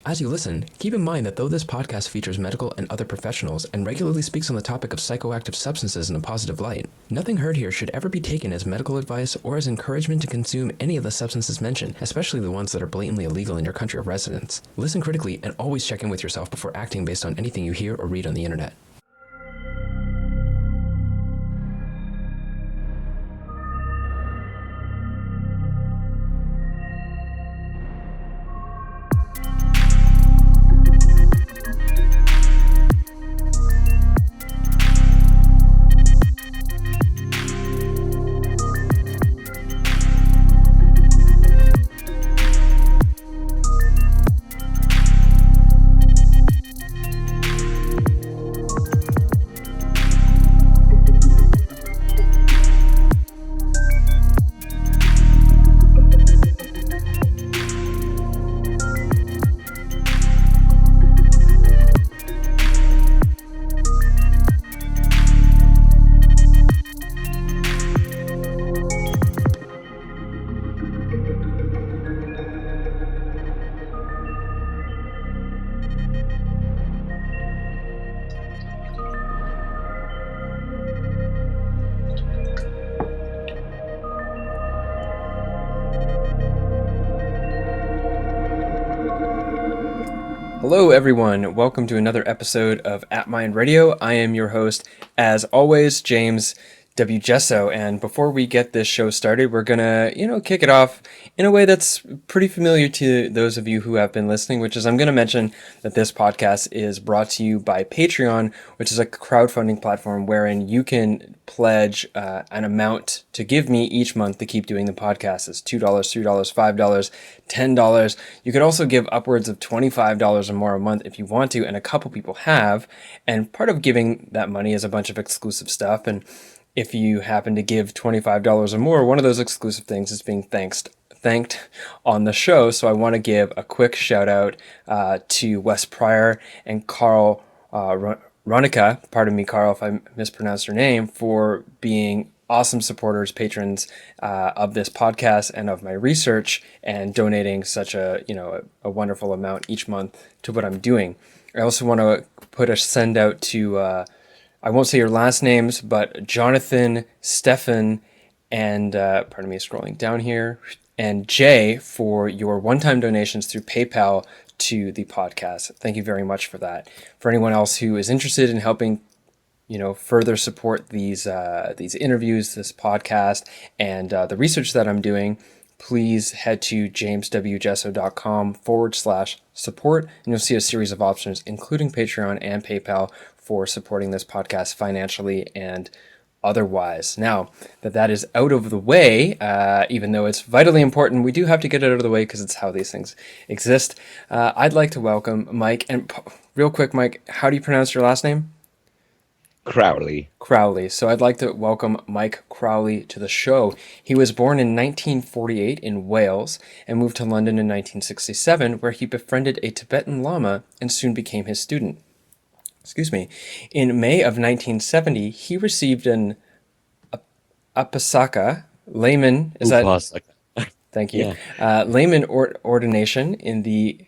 As you listen, keep in mind that though this podcast features medical and other professionals and regularly speaks on the topic of psychoactive substances in a positive light, nothing heard here should ever be taken as medical advice or as encouragement to consume any of the substances mentioned, especially the ones that are blatantly illegal in your country of residence. Listen critically and always check in with yourself before acting based on anything you hear or read on the internet. Hello everyone, welcome to another episode of ATTMind Radio. I am your host, as always, James W. Gesso, and before we get this show started, we're gonna, kick it off in a way that's pretty familiar to those of you who have been listening, which is I'm gonna mention that this podcast is brought to you by Patreon, which is a crowdfunding platform wherein you can pledge an amount to give me each month to keep doing the podcast. It's $2, $3, $5, $10. You could also give upwards of $25 or more a month if you want to, and a couple people have, and part of giving that money is a bunch of exclusive stuff, and if you happen to give $25 or more, one of those exclusive things is being thanked on the show. So I want to give a quick shout out to Wes Pryor and Carl Ronica, pardon me, Carl, if I mispronounced your name, for being awesome supporters, patrons of this podcast and of my research, and donating such a wonderful amount each month to what I'm doing. I also want to put a send out to I won't say your last names, but Jonathan, Stefan, and pardon me, scrolling down here, and Jay for your one-time donations through PayPal to the podcast. Thank you very much for that. For anyone else who is interested in helping, further support these interviews, this podcast, and the research that I'm doing, please head to jameswgesso.com/support, and you'll see a series of options, including Patreon and PayPal, for supporting this podcast financially and otherwise. Now that is out of the way, even though it's vitally important, we do have to get it out of the way because it's how these things exist. I'd like to welcome Mike, and real quick, Mike, how do you pronounce your last name? Crowley. So I'd like to welcome Mike Crowley to the show. He was born in 1948 in Wales and moved to London in 1967, where he befriended a Tibetan lama and soon became his student. In May of 1970, he received an Upasaka layman. Thank you. Yeah. Layman ordination in the.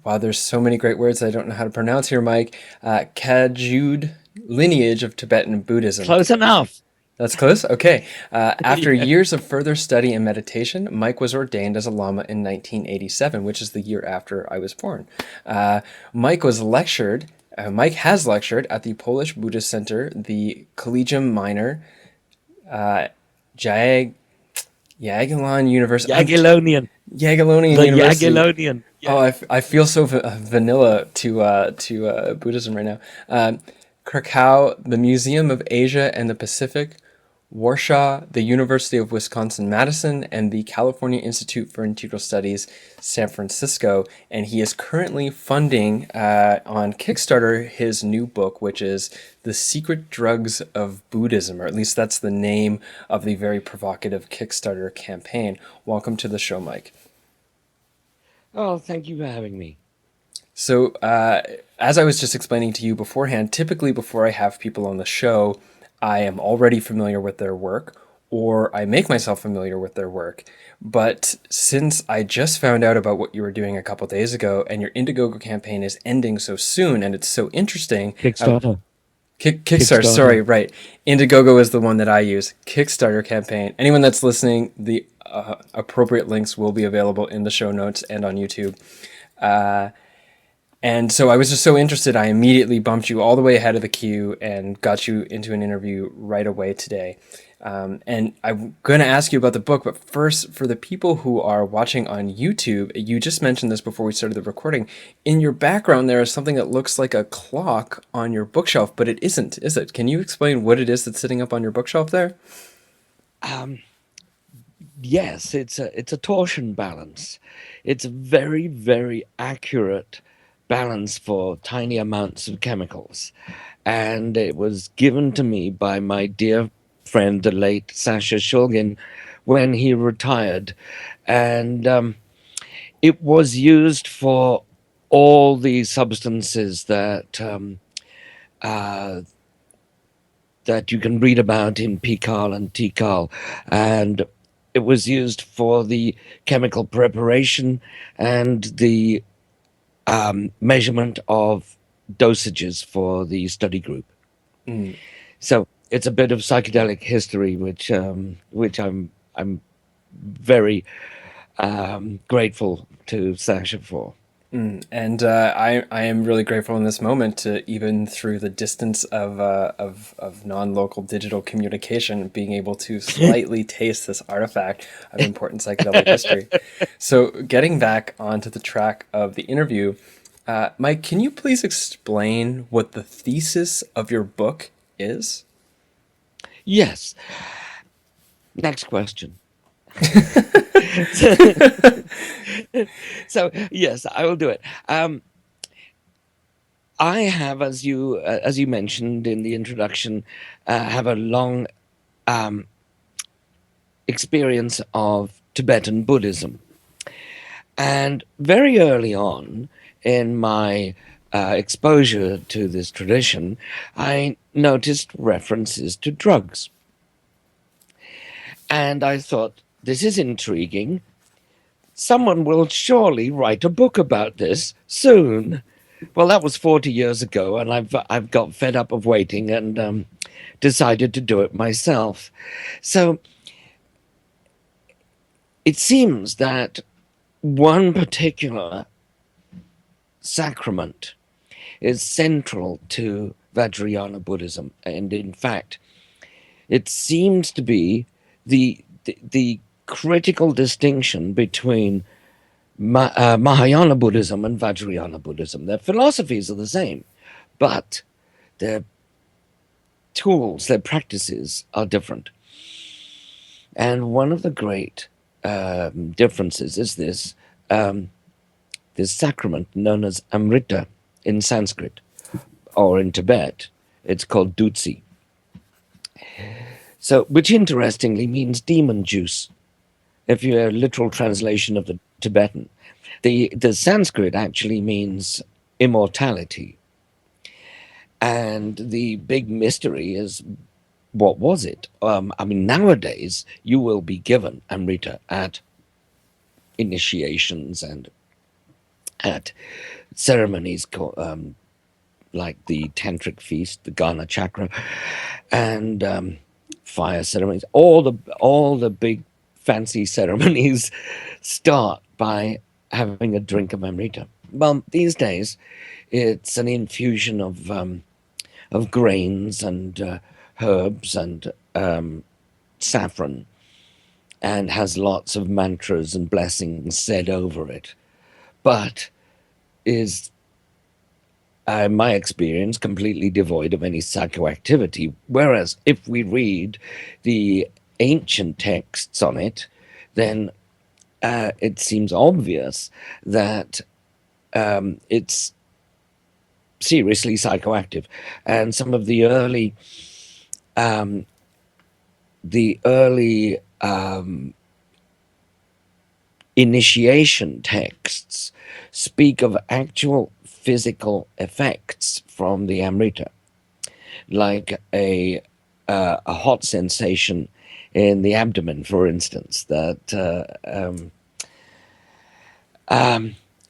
Wow, there's so many great words I don't know how to pronounce here, Mike. Kajud lineage of Tibetan Buddhism. Close enough. That's close? Okay. After years of further study and meditation, Mike was ordained as a lama in 1987, which is the year after I was born. Mike has lectured at the Polish Buddhist Center, the Collegium Minor, Jagiellonian University. Jagiellonian University. Jagiellonian. Yeah. Oh, I feel so vanilla to Buddhism right now. Krakow, the Museum of Asia and the Pacific, Warsaw, the University of Wisconsin-Madison, and the California Institute for Integral Studies, San Francisco. And he is currently funding on Kickstarter his new book, which is The Secret Drugs of Buddhism, or at least that's the name of the very provocative Kickstarter campaign. Welcome to the show, Mike. Oh, thank you for having me. So, as I was just explaining to you beforehand, typically before I have people on the show, I am already familiar with their work, or I make myself familiar with their work. But since I just found out about what you were doing a couple days ago, and your Indiegogo campaign is ending so soon, and it's so interesting. Kickstarter. Kickstarter, sorry, right. Indiegogo is the one that I use. Kickstarter campaign. Anyone that's listening, the appropriate links will be available in the show notes and on YouTube. And so I was just so interested, I immediately bumped you all the way ahead of the queue and got you into an interview right away today. And I'm going to ask you about the book, but first, for the people who are watching on YouTube, you just mentioned this before we started the recording. In your background, there is something that looks like a clock on your bookshelf, but it isn't, is it? Can you explain what it is that's sitting up on your bookshelf there? Yes, it's a torsion balance. It's a very, very accurate balance for tiny amounts of chemicals. And it was given to me by my dear friend, the late Sasha Shulgin, when he retired. And it was used for all the substances that that you can read about in Pikal and Tikal. And it was used for the chemical preparation and the measurement of dosages for the study group. So it's a bit of psychedelic history, which I'm very grateful to Sasha for. And I am really grateful in this moment to, even through the distance of non-local digital communication, being able to slightly taste this artifact of important psychedelic history. So getting back onto the track of the interview, Mike, can you please explain what the thesis of your book is? Yes. Next question. So yes, I will do it. I have, as you mentioned in the introduction, have a long experience of Tibetan Buddhism, and very early on in my exposure to this tradition, I noticed references to drugs, and I thought, this is intriguing. Someone will surely write a book about this soon. Well, that was 40 years ago, and I've got fed up of waiting and decided to do it myself. So it seems that one particular sacrament is central to Vajrayana Buddhism, and in fact, it seems to be the critical distinction between Mahayana Buddhism and Vajrayana Buddhism. Their philosophies are the same, but their tools, their practices are different. And one of the great differences is this sacrament known as Amrita in Sanskrit, or in Tibet, it's called Dutsi. So, which interestingly means demon juice, if you're a literal translation of the Tibetan. The Sanskrit actually means immortality. And the big mystery is, what was it? I mean, nowadays, you will be given Amrita at initiations and at ceremonies like the tantric feast, the Gana chakra, and fire ceremonies. All the big fancy ceremonies start by having a drink of Amrita. Well, these days, it's an infusion of grains and herbs and saffron, and has lots of mantras and blessings said over it, but is, in my experience, completely devoid of any psychoactivity. Whereas if we read the ancient texts on it, then it seems obvious that it's seriously psychoactive. And some of the early initiation texts speak of actual physical effects from the Amrita, like a hot sensation in the abdomen, for instance.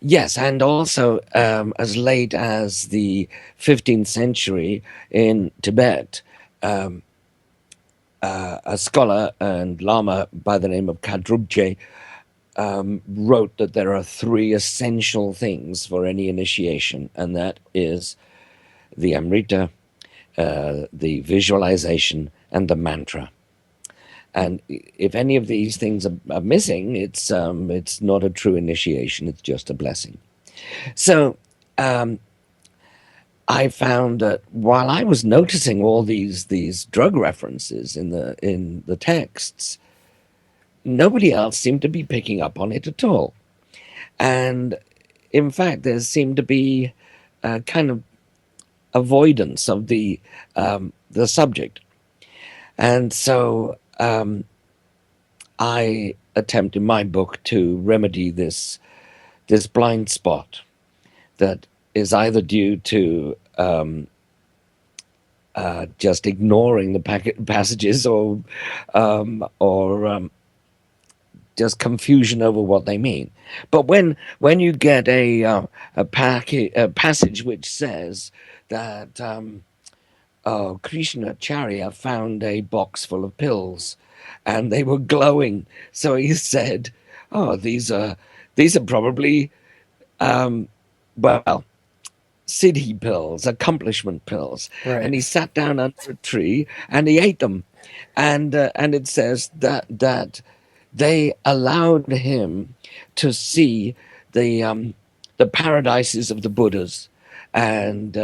Yes, and also as late as the 15th century in Tibet, a scholar and lama by the name of Kadrugje wrote that there are three essential things for any initiation, and that is the Amrita, the visualization, and the mantra. And if any of these things are missing, it's not a true initiation. It's just a blessing. So I found that while I was noticing all these drug references in the texts, nobody else seemed to be picking up on it at all. And in fact, there seemed to be a kind of avoidance of the subject. And so I attempt in my book to remedy this blind spot that is either due to just ignoring the passages or just confusion over what they mean. But when you get a passage which says that Krishnacharya found a box full of pills and they were glowing, so he said, "Oh, these are probably well, siddhi pills, accomplishment pills." Right. And he sat down under a tree and he ate them, and it says that they allowed him to see the paradises of the Buddhas and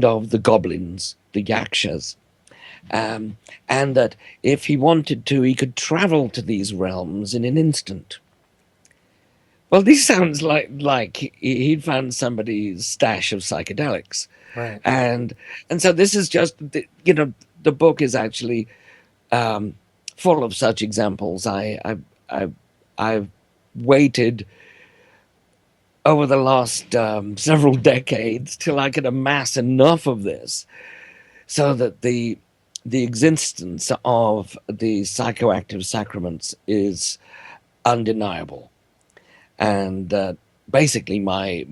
of the goblins, the yakshas, and that if he wanted to, he could travel to these realms in an instant. Well, this sounds like he'd found somebody's stash of psychedelics, Right. and so this is just the book is actually full of such examples. I've waited over the last several decades till I could amass enough of this so that the existence of the psychoactive sacraments is undeniable. And basically my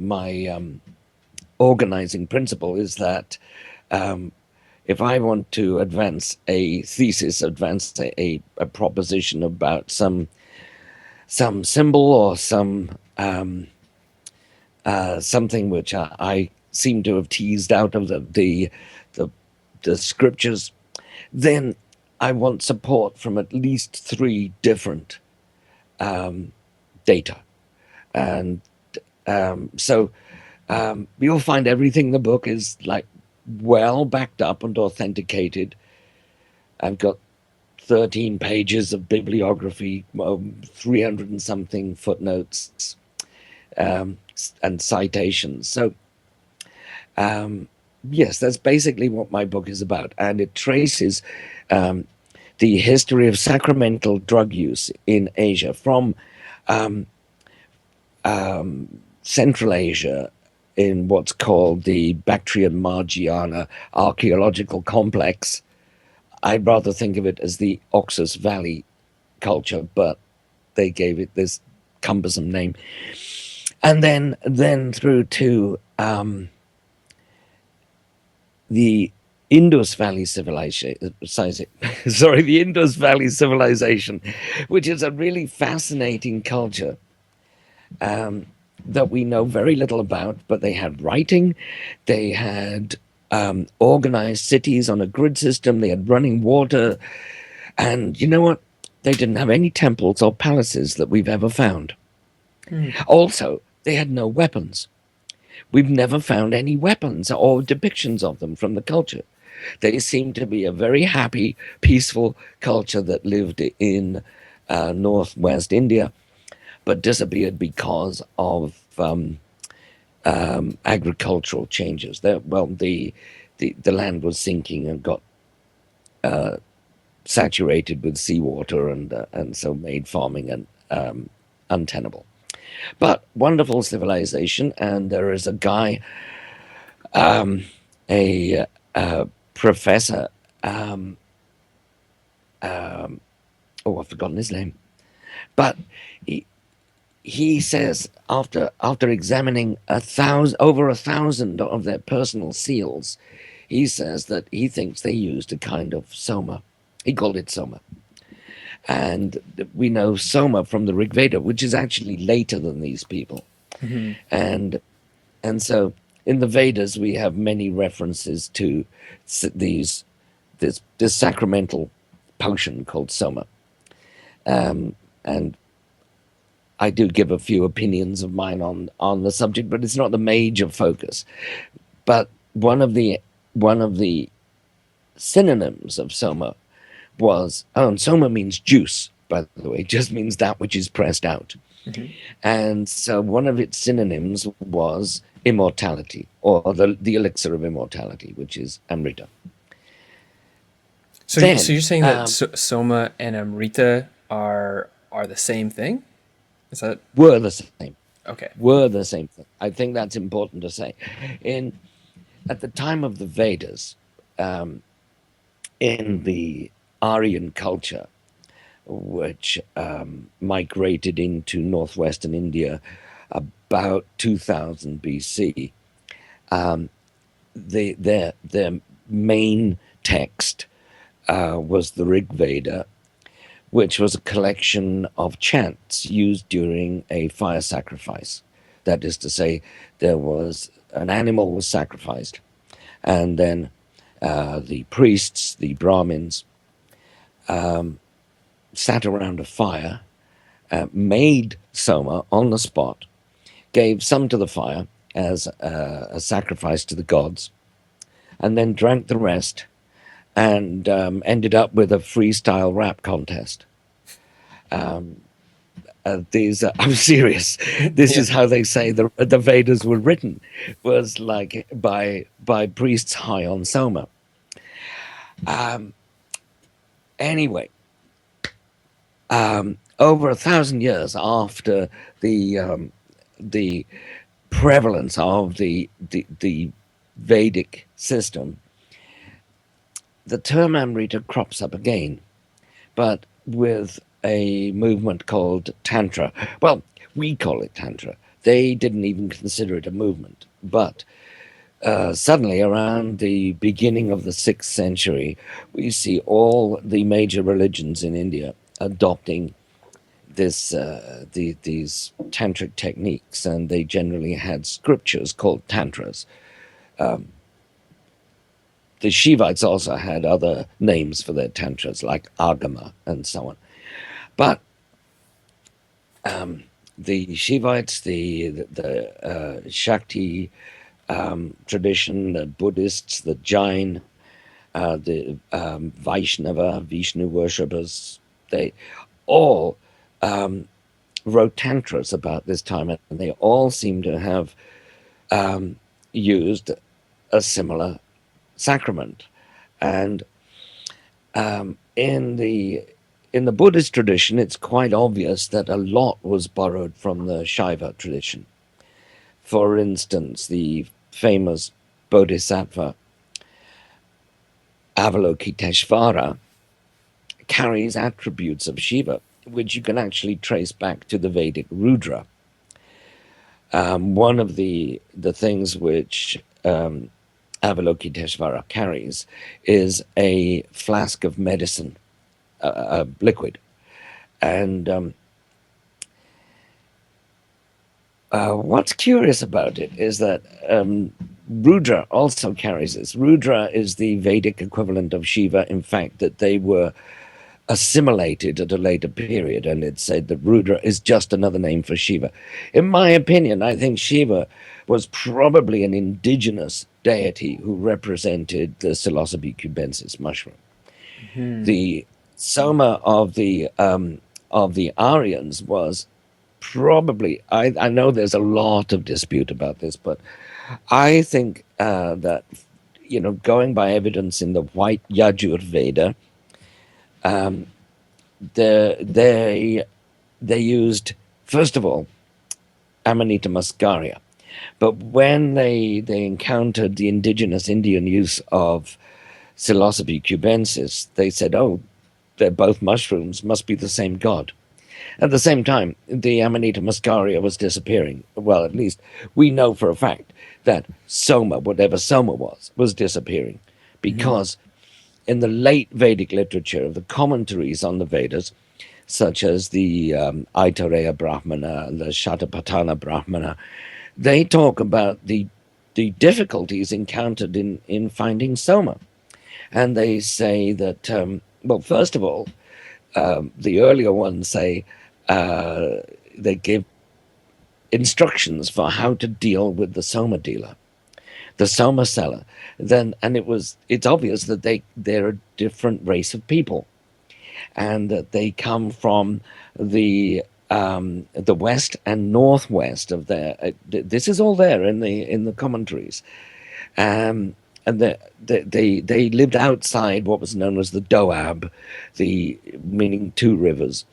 organizing principle is that if I want to advance a thesis, advance a proposition about some symbol or some something which I seem to have teased out of the scriptures, then I want support from at least three different data. And so you'll find everything in the book is like well backed up and authenticated. I've got 13 pages of bibliography, 300 and something footnotes, and citations. So yes, that's basically what my book is about. And it traces the history of sacramental drug use in Asia from Central Asia in what's called the Bactrian-Margiana archaeological complex. I'd rather think of it as the Oxus Valley culture, but they gave it this cumbersome name. And then through to the Indus Valley civilization, the Indus Valley civilization, which is a really fascinating culture that we know very little about, but they had writing, they had organized cities on a grid system, they had running water, and you know what? They didn't have any temples or palaces that we've ever found. Also, they had no weapons. We've never found any weapons or depictions of them from the culture. They seem to be a very happy, peaceful culture that lived in northwest India, but disappeared because of agricultural changes. The land was sinking and got saturated with seawater, and so made farming untenable. But wonderful civilization, and there is a guy, a professor I've forgotten his name, but he says after examining over 1,000 of their personal seals, he says that he thinks they used a kind of soma. He called it soma. And we know Soma from the Rig Veda, which is actually later than these people. Mm-hmm. And so in the Vedas, we have many references to this sacramental potion called Soma. And I do give a few opinions of mine on the subject, but it's not the major focus. But one of the synonyms of Soma was, and Soma means juice, by the way, it just means that which is pressed out. Mm-hmm. And so one of its synonyms was immortality, or the elixir of immortality, which is Amrita. So you're saying that Soma and Amrita are the same thing? Is that were the same? Okay. Were the same thing. I think that's important to say. At the time of the Vedas, in the Aryan culture, which migrated into northwestern India about 2000 BC, their main text was the Rig Veda, which was a collection of chants used during a fire sacrifice. That is to say, an animal was sacrificed, and then the priests, the Brahmins, sat around a fire, made soma on the spot, gave some to the fire as a sacrifice to the gods, and then drank the rest, and ended up with a freestyle rap contest. I'm serious. This is how they say the Vedas were written, was like by priests high on soma. Anyway, over 1,000 years after the prevalence of the Vedic system, the term Amrita crops up again, but with a movement called Tantra. Well, we call it Tantra. They didn't even consider it a movement. But suddenly, around the beginning of the 6th century, we see all the major religions in India adopting these tantric techniques, and they generally had scriptures called tantras. The Shivites also had other names for their tantras, like Agama and so on. But the Shivites, the Shakti tradition, the Buddhists, the Jain, the Vaishnava, Vishnu worshippers, they all wrote tantras about this time, and they all seem to have used a similar sacrament. And in the Buddhist tradition, it's quite obvious that a lot was borrowed from the Shaiva tradition. For instance, the famous Bodhisattva Avalokiteshvara carries attributes of Shiva, which you can actually trace back to the Vedic Rudra. One of the things which Avalokiteshvara carries is a flask of medicine, liquid. And what's curious about it is that Rudra also carries this. Rudra is the Vedic equivalent of Shiva, in fact, that they were assimilated at a later period, and it said that Rudra is just another name for Shiva. In my opinion, I think Shiva was probably an indigenous deity who represented the Psilocybe cubensis mushroom. Mm-hmm. The Soma of the Aryans was probably, I know there's a lot of dispute about this, but I think that, going by evidence in the White Yajur Veda, they used, first of all, Amanita muscaria. But when they encountered the indigenous Indian use of Psilocybe cubensis, they said, oh, they're both mushrooms, must be the same god. At the same time, the Amanita muscaria was disappearing. Well, at least we know for a fact that Soma, whatever Soma was disappearing, because in the late Vedic literature, the commentaries on the Vedas, such as the Aitareya Brahmana, the Shatapatana Brahmana, they talk about the difficulties encountered in finding Soma. And they say that, well, first of all, the earlier ones say they give instructions for how to deal with the Soma dealer, the Soma seller. Then, and it's obvious that they're a different race of people, and that they come from the west and northwest of their. This is all there in the commentaries, and they lived outside what was known as the Doab, meaning two rivers,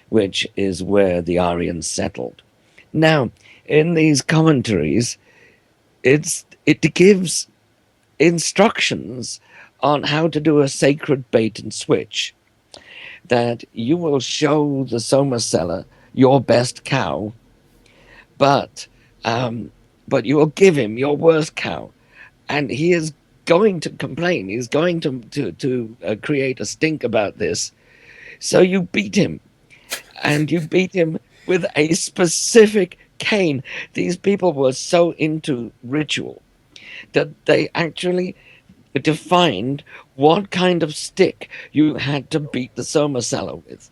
which is where the Aryans settled. Now, in these commentaries, it gives instructions on how to do a sacred bait and switch, that you will show the Soma seller your best cow, but you will give him your worst cow, and he is going to complain. He's going to create a stink about this. So you beat him, and you beat him with a specific cane. These people were so into ritual that they actually defined what kind of stick you had to beat the Soma seller with.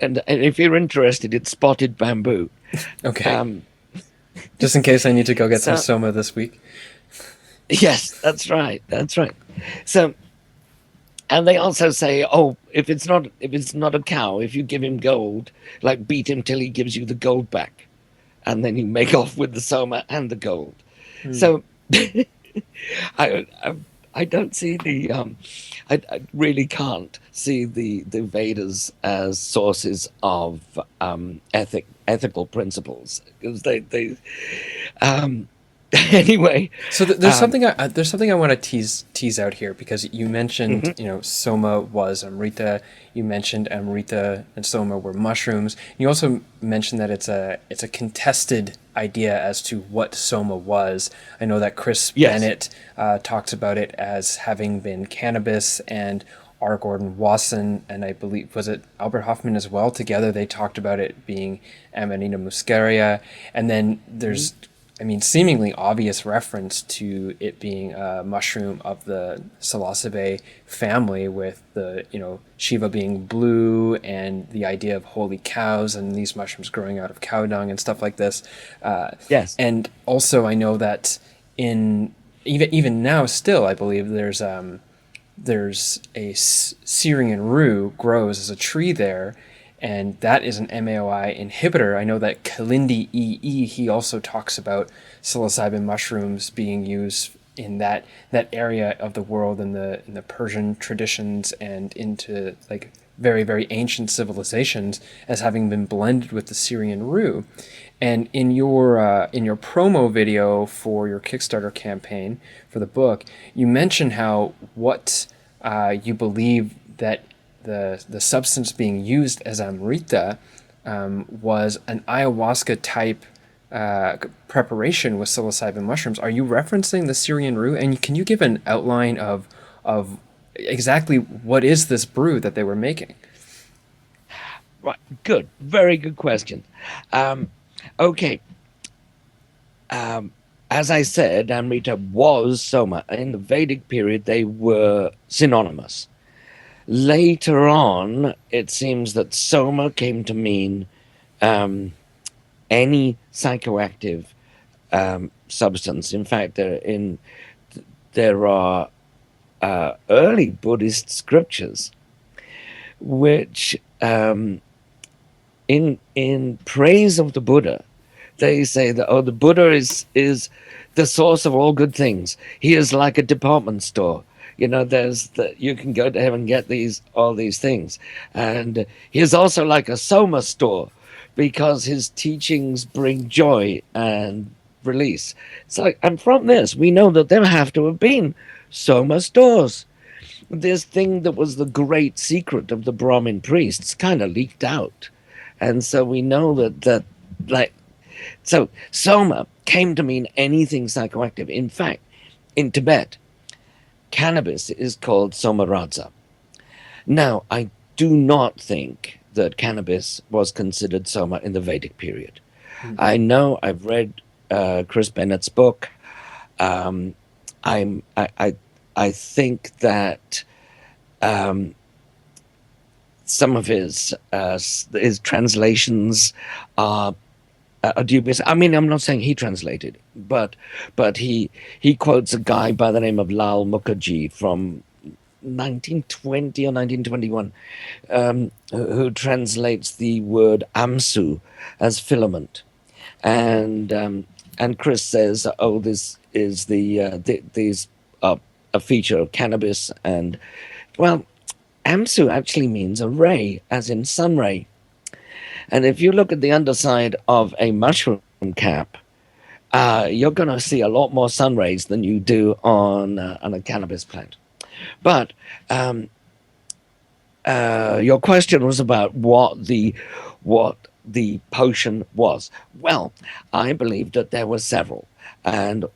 And if you're interested, it's spotted bamboo. Okay. Just in case I need to go get some Soma this week. Yes, that's right. That's right. So, and they also say, oh, if it's not a cow, if you give him gold, like beat him till he gives you the gold back, and then you make off with the Soma and the gold. So, I don't see I really can't see the Vedas as sources of ethical principles, because they anyway. So there's something I want to tease out here, because you mentioned Soma was Amrita. You mentioned Amrita and Soma were mushrooms. You also mentioned that it's a contested idea as to what Soma was. I know that Chris Bennett talks about it as having been cannabis, and R. Gordon Wasson, and I believe, was it Albert Hoffman as well? Together they talked about it being Amanita muscaria. And then there's seemingly obvious reference to it being a mushroom of the Psilocybe family, with the, Shiva being blue, and the idea of holy cows and these mushrooms growing out of cow dung and stuff like this. Yes. And also I know that even now still, I believe there's a Syrian rue grows as a tree there, and that is an MAOI inhibitor. I know that Kalindi EE, he also talks about psilocybin mushrooms being used in that area of the world, in the Persian traditions and into like very, very ancient civilizations, as having been blended with the Syrian rue. And in your promo video for your Kickstarter campaign for the book, you mention how what you believe that the substance being used as Amrita was an ayahuasca type preparation with psilocybin mushrooms. Are you referencing the Syrian rue? And can you give an outline of exactly what is this brew that they were making? Right, good, very good question. Okay. As I said, Amrita was Soma. In the Vedic period, they were synonymous. Later on, it seems that Soma came to mean any psychoactive substance. In fact, there are early Buddhist scriptures which, in praise of the Buddha, they say that, the Buddha is the source of all good things. He is like a department store. You can go to heaven and get all these things. And he is also like a Soma store, because his teachings bring joy and release. And from this, we know that there have to have been Soma stores. this thing that was the great secret of the Brahmin priests kind of leaked out. And so we know that like, so Soma came to mean anything psychoactive. In fact, in Tibet, cannabis is called Somaradza. Now, I do not think that cannabis was considered Soma in the Vedic period. I know I've read Chris Bennett's book. I think that some of his translations are dubious. I mean, I'm not saying he translated, but he quotes a guy by the name of Lal Mukherjee from 1920 or 1921, who translates the word amsu as filament, and Chris says, "Oh, this is these are a feature of cannabis," and well, amsu actually means a ray, as in sun ray. And if you look at the underside of a mushroom cap, you're going to see a lot more sun rays than you do on a cannabis plant. But your question was about what the potion was. Well, I believe that there were several, and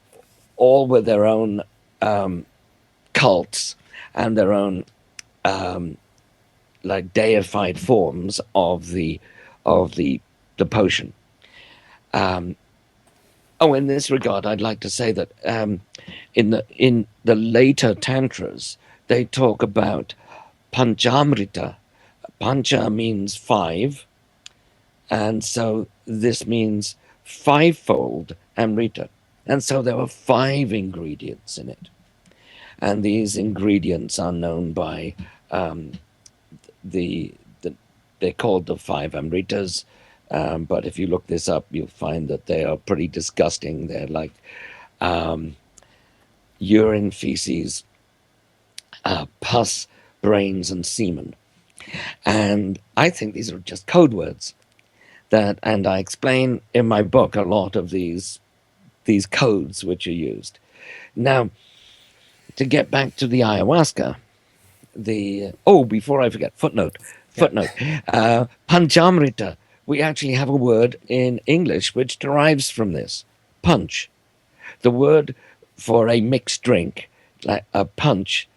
all with their own cults and their own like deified forms of the potion. In this regard, I'd like to say that in the later tantras, they talk about panchamrita. Pancha means 5, and so this means 5-fold amrita. And so there were 5 ingredients in it, and these ingredients are known by they're called the 5 amritas. But if you look this up, you'll find that they are pretty disgusting. They're like urine, feces, pus, brains, and semen. And I think these are just code words. And I explain in my book a lot of these codes which are used. Now, to get back to the ayahuasca, before I forget, footnote, panchamrita. We actually have a word in English which derives from this, punch. The word for a mixed drink, like a punch,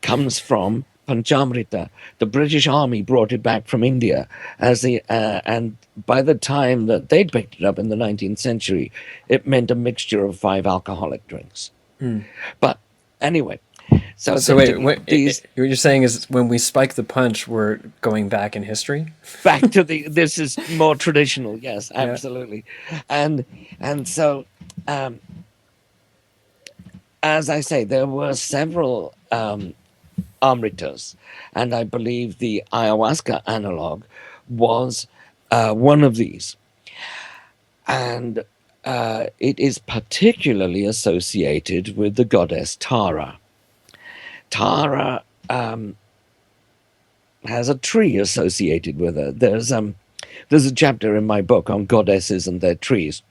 comes from panchamrita. The British Army brought it back from India and by the time that they'd picked it up in the 19th century, it meant a mixture of 5 alcoholic drinks. But anyway, so wait, what you're saying is when we spike the punch, we're going back in history? Back to this is more traditional, yes, absolutely. Yeah. And so, as I say, there were several amritas, and I believe the ayahuasca analog was one of these. And it is particularly associated with the goddess Tara. Tara has a tree associated with her. There's a chapter in my book on goddesses and their trees.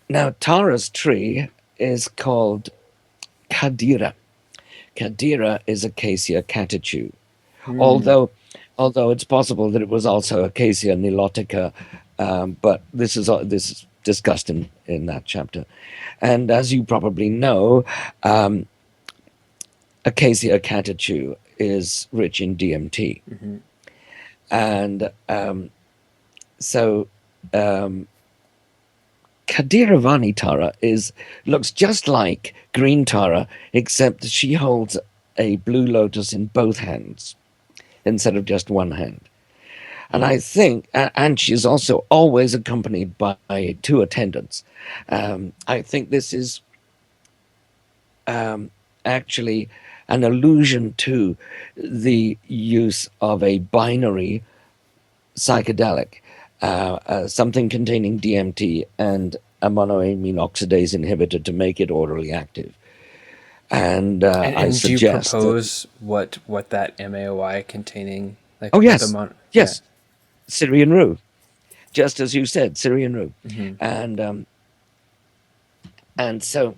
Now, Tara's tree is called Kadira. Kadira is Acacia catechu, although it's possible that it was also Acacia nilotica, but this is discussed in that chapter. And as you probably know, Acacia catechu is rich in DMT. And so Kadiravani Tara looks just like green Tara, except she holds a blue lotus in both hands instead of just one hand. And I think, and she's also always accompanied by 2 attendants. I think this is actually an allusion to the use of a binary psychedelic, something containing DMT and a monoamine oxidase inhibitor to make it orally active. And I suggest. Do you propose what that MAOI containing? Like, yes, yes, Syrian rue, just as you said, Syrian rue, and so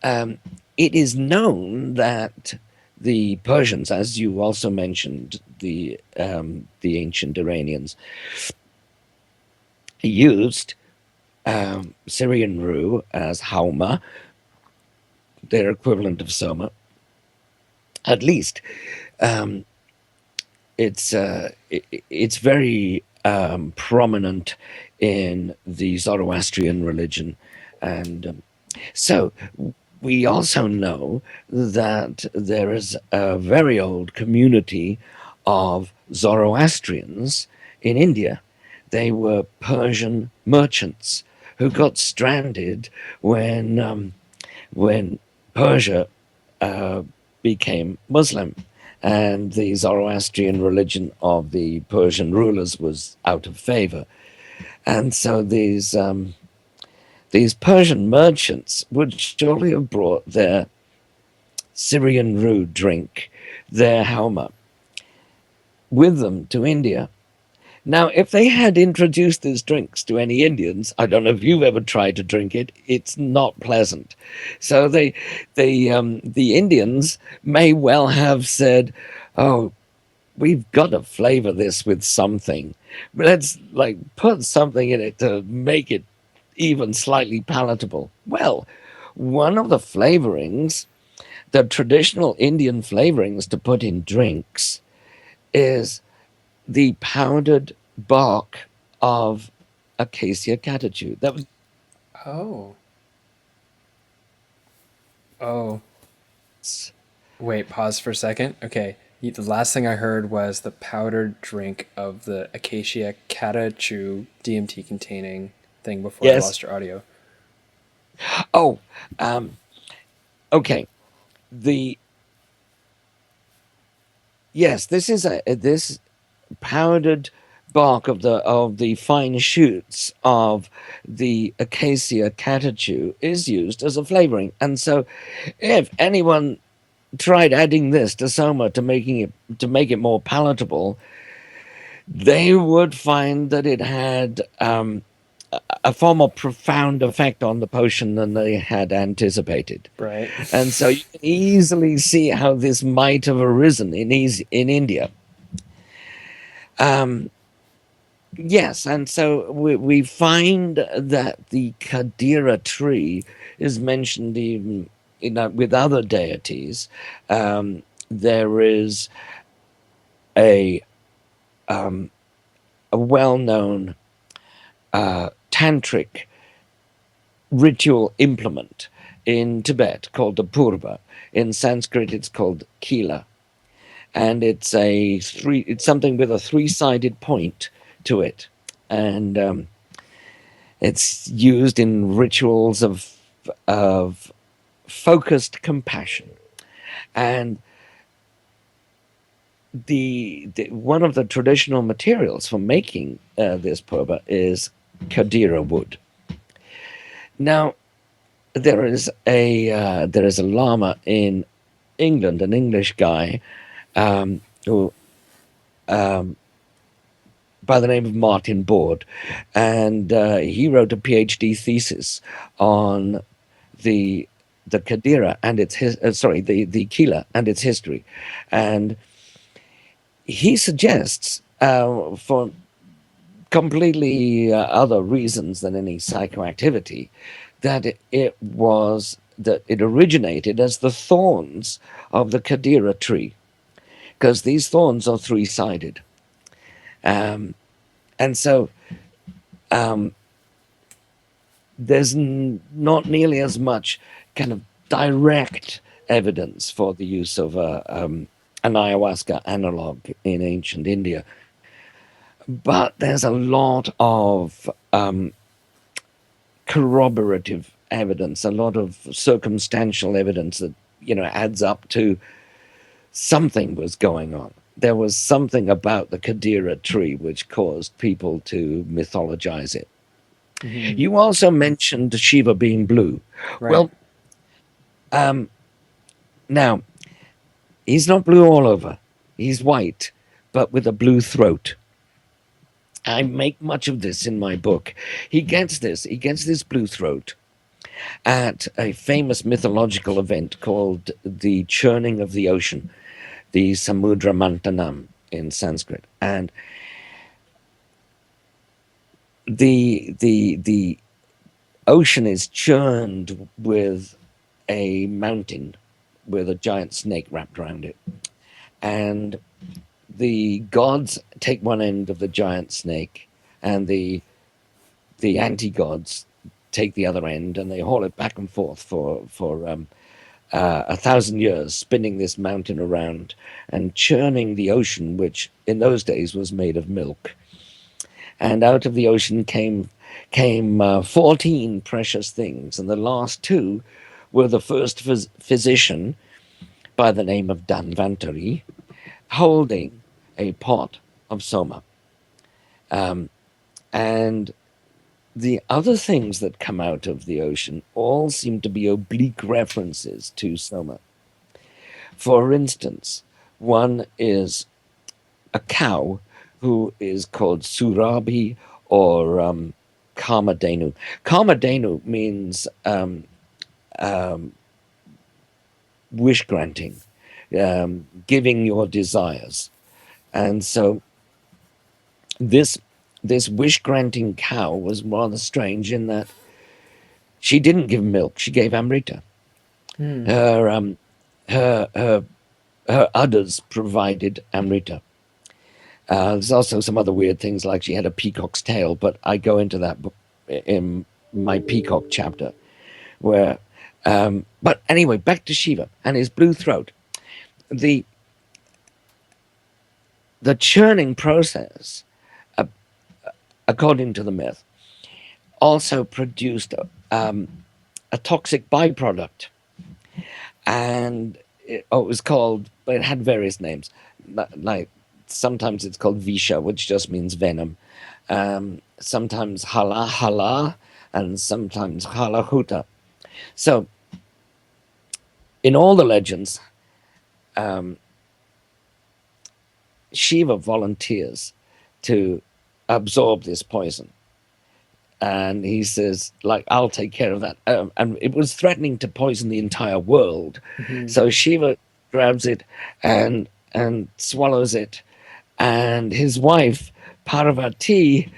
it is known that the Persians, as you also mentioned, the ancient Iranians used Syrian rue as hauma, their equivalent of soma. At least it's very prominent in the Zoroastrian religion, and so we also know that there is a very old community of Zoroastrians in India. They were Persian merchants who got stranded when Persia became Muslim, and the Zoroastrian religion of the Persian rulers was out of favor. And so these Persian merchants would surely have brought their Syrian rue drink, their hauma, with them to India. Now, if they had introduced these drinks to any Indians, I don't know if you've ever tried to drink it, it's not pleasant. So the Indians may well have said, oh, we've got to flavor this with something. Let's like put something in it to make it even slightly palatable. Well, one of the flavorings, the traditional Indian flavorings to put in drinks, is the powdered bark of Acacia catechu. That was Oh. Wait, pause for a second. Okay. The last thing I heard was the powdered drink of the Acacia catechu DMT containing thing before I yes. lost your audio. Oh, okay. Yes, this is this powdered bark of the fine shoots of the Acacia catechu is used as a flavoring. And so if anyone tried adding this to soma to make it more palatable, they would find that it had a far more profound effect on the potion than they had anticipated. Right. And so you can easily see how this might have arisen in India. Yes, and so we find that the Kadira tree is mentioned even with other deities. There is a well-known tantric ritual implement in Tibet called the purva. In Sanskrit, it's called kila, and it's something with a three-sided point to it, and it's used in rituals of focused compassion. And the one of the traditional materials for making this purva is Kadira wood. Now, there is a lama in England, an English guy, who by the name of Martin Board, and he wrote a PhD thesis on the Kadira and its the Kila and its history, and he suggests for completely other reasons than any psychoactivity that it originated as the thorns of the Kadira tree, because these thorns are three-sided. And so there's not nearly as much kind of direct evidence for the use of an ayahuasca analog in ancient India. But there's a lot of corroborative evidence, a lot of circumstantial evidence that, adds up to something was going on. There was something about the Kadira tree which caused people to mythologize it. Mm-hmm. You also mentioned Shiva being blue. Right. Well, now, he's not blue all over. He's white, but with a blue throat. I make much of this in my book. He gets this blue throat, at a famous mythological event called the churning of the ocean, the Samudra Mantanam in Sanskrit. And the ocean is churned with a mountain with a giant snake wrapped around it. And the gods take one end of the giant snake, and the anti-gods take the other end, and they haul it back and forth for 1,000 years, spinning this mountain around and churning the ocean, which in those days was made of milk. And out of the ocean came 14 precious things, and the last two were the first physician by the name of Dhanvantari holding a pot of Soma. And the other things that come out of the ocean all seem to be oblique references to Soma. For instance, one is a cow who is called Surabhi or Kamadhenu. Kamadhenu means wish granting, giving your desires. And so this wish granting cow was rather strange in that she didn't give milk, she gave Amrita. Her udders provided Amrita. There's also some other weird things, like she had a peacock's tail, but I go into that in my peacock chapter. But anyway, back to Shiva and his blue throat. The churning process, according to the myth, also produced a toxic byproduct, and it was called, but it had various names, like sometimes it's called Visha, which just means venom, sometimes Hala, and sometimes Halahuta. So in all the legends, Shiva volunteers to absorb this poison, and he says, like, I'll take care of that. And it was threatening to poison the entire world. So Shiva grabs it and swallows it, and his wife Parvati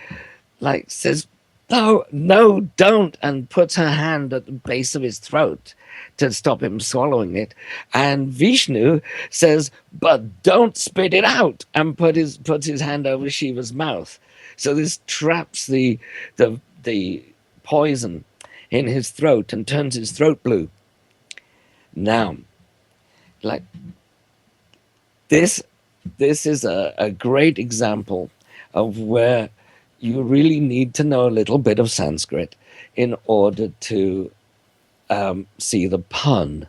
like says, no, don't, and puts her hand at the base of his throat to stop him swallowing it. And Vishnu says, but don't spit it out, and puts his hand over Shiva's mouth. So this traps the poison in his throat and turns his throat blue. Now, like, this is a great example of where you really need to know a little bit of Sanskrit in order to see the pun,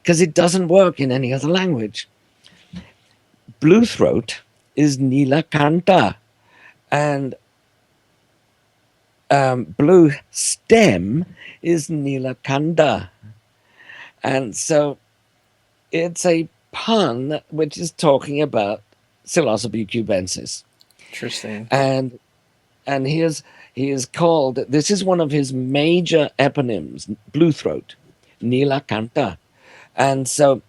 because it doesn't work in any other language. Blue throat is Nilakanta, and blue stem is Nilakanda. And so it's a pun which is talking about Psilocybe cubensis. Interesting. And he is called, this is one of his major eponyms, blue throat, Nilakanta. And so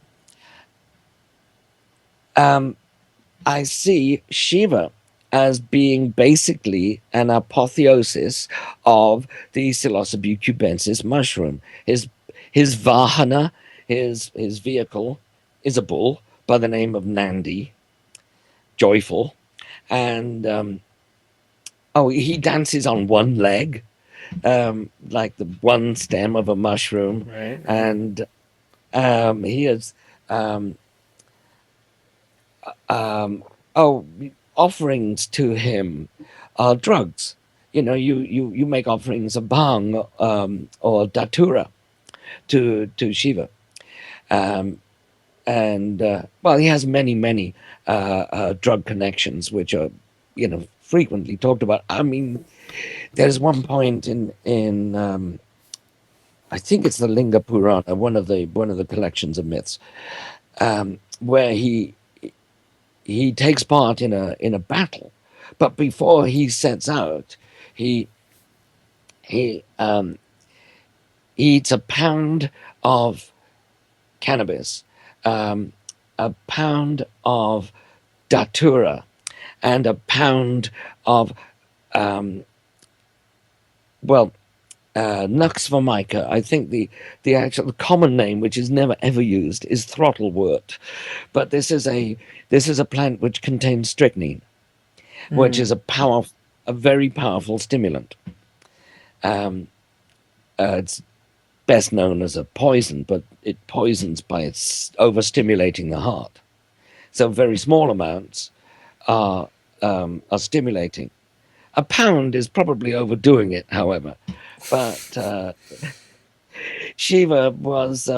I see Shiva as being basically an apotheosis of the Psilocybe cubensis mushroom. His vahana, his vehicle, is a bull by the name of Nandi, joyful, and he dances on one leg, like the one stem of a mushroom, Right. and he is offerings to him are drugs. You make offerings of bhang or datura to Shiva, and he has many drug connections which are frequently talked about. I mean, there's one point in I think it's the Linga Purana, one of the collections of myths, where he takes part in a battle, but before he sets out, he he eats a pound of cannabis, a pound of datura, and a pound of nux vomica. I think the actual common name, which is never ever used, is throttlewort, but this is a plant which contains strychnine, which is a very powerful stimulant. It's best known as a poison, but it poisons by its overstimulating the heart. So very small amounts are stimulating. A pound is probably overdoing it, however. But Shiva was,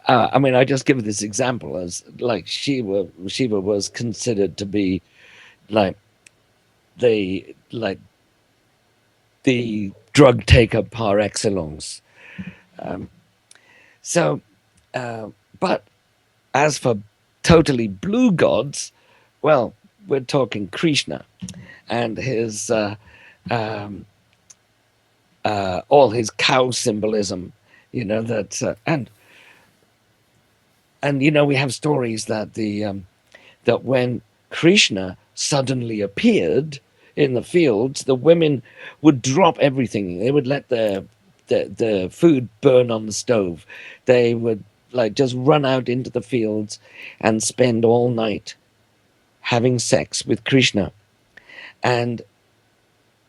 I just give this example as like Shiva was considered to be like the drug taker par excellence. But as for totally blue gods, well, we're talking Krishna and his all his cow symbolism, and we have stories that that when Krishna suddenly appeared in the fields, the women would drop everything. They would let the food burn on the stove. They would just run out into the fields and spend all night having sex with Krishna. And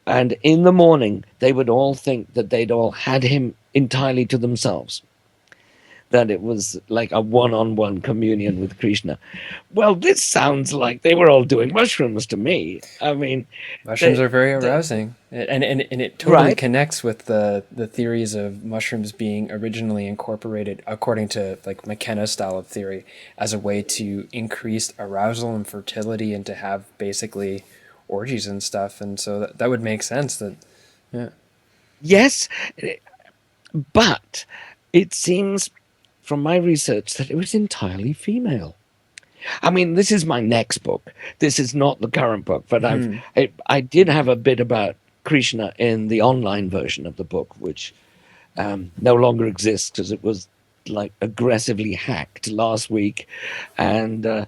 in the morning, they would all think that they'd all had him entirely to themselves, that it was like a one-on-one communion with Krishna. Well, this sounds like they were all doing mushrooms to me. I mean, mushrooms are very arousing, and it totally connects with the theories of mushrooms being originally incorporated, according to like McKenna's style of theory, as a way to increase arousal and fertility, and to have basically orgies and stuff. And so that would make sense. Yes, but it seems from my research that it was entirely female. I mean, this is my next book. This is not the current book, but I did have a bit about Krishna in the online version of the book, which no longer exists because it was aggressively hacked last week, and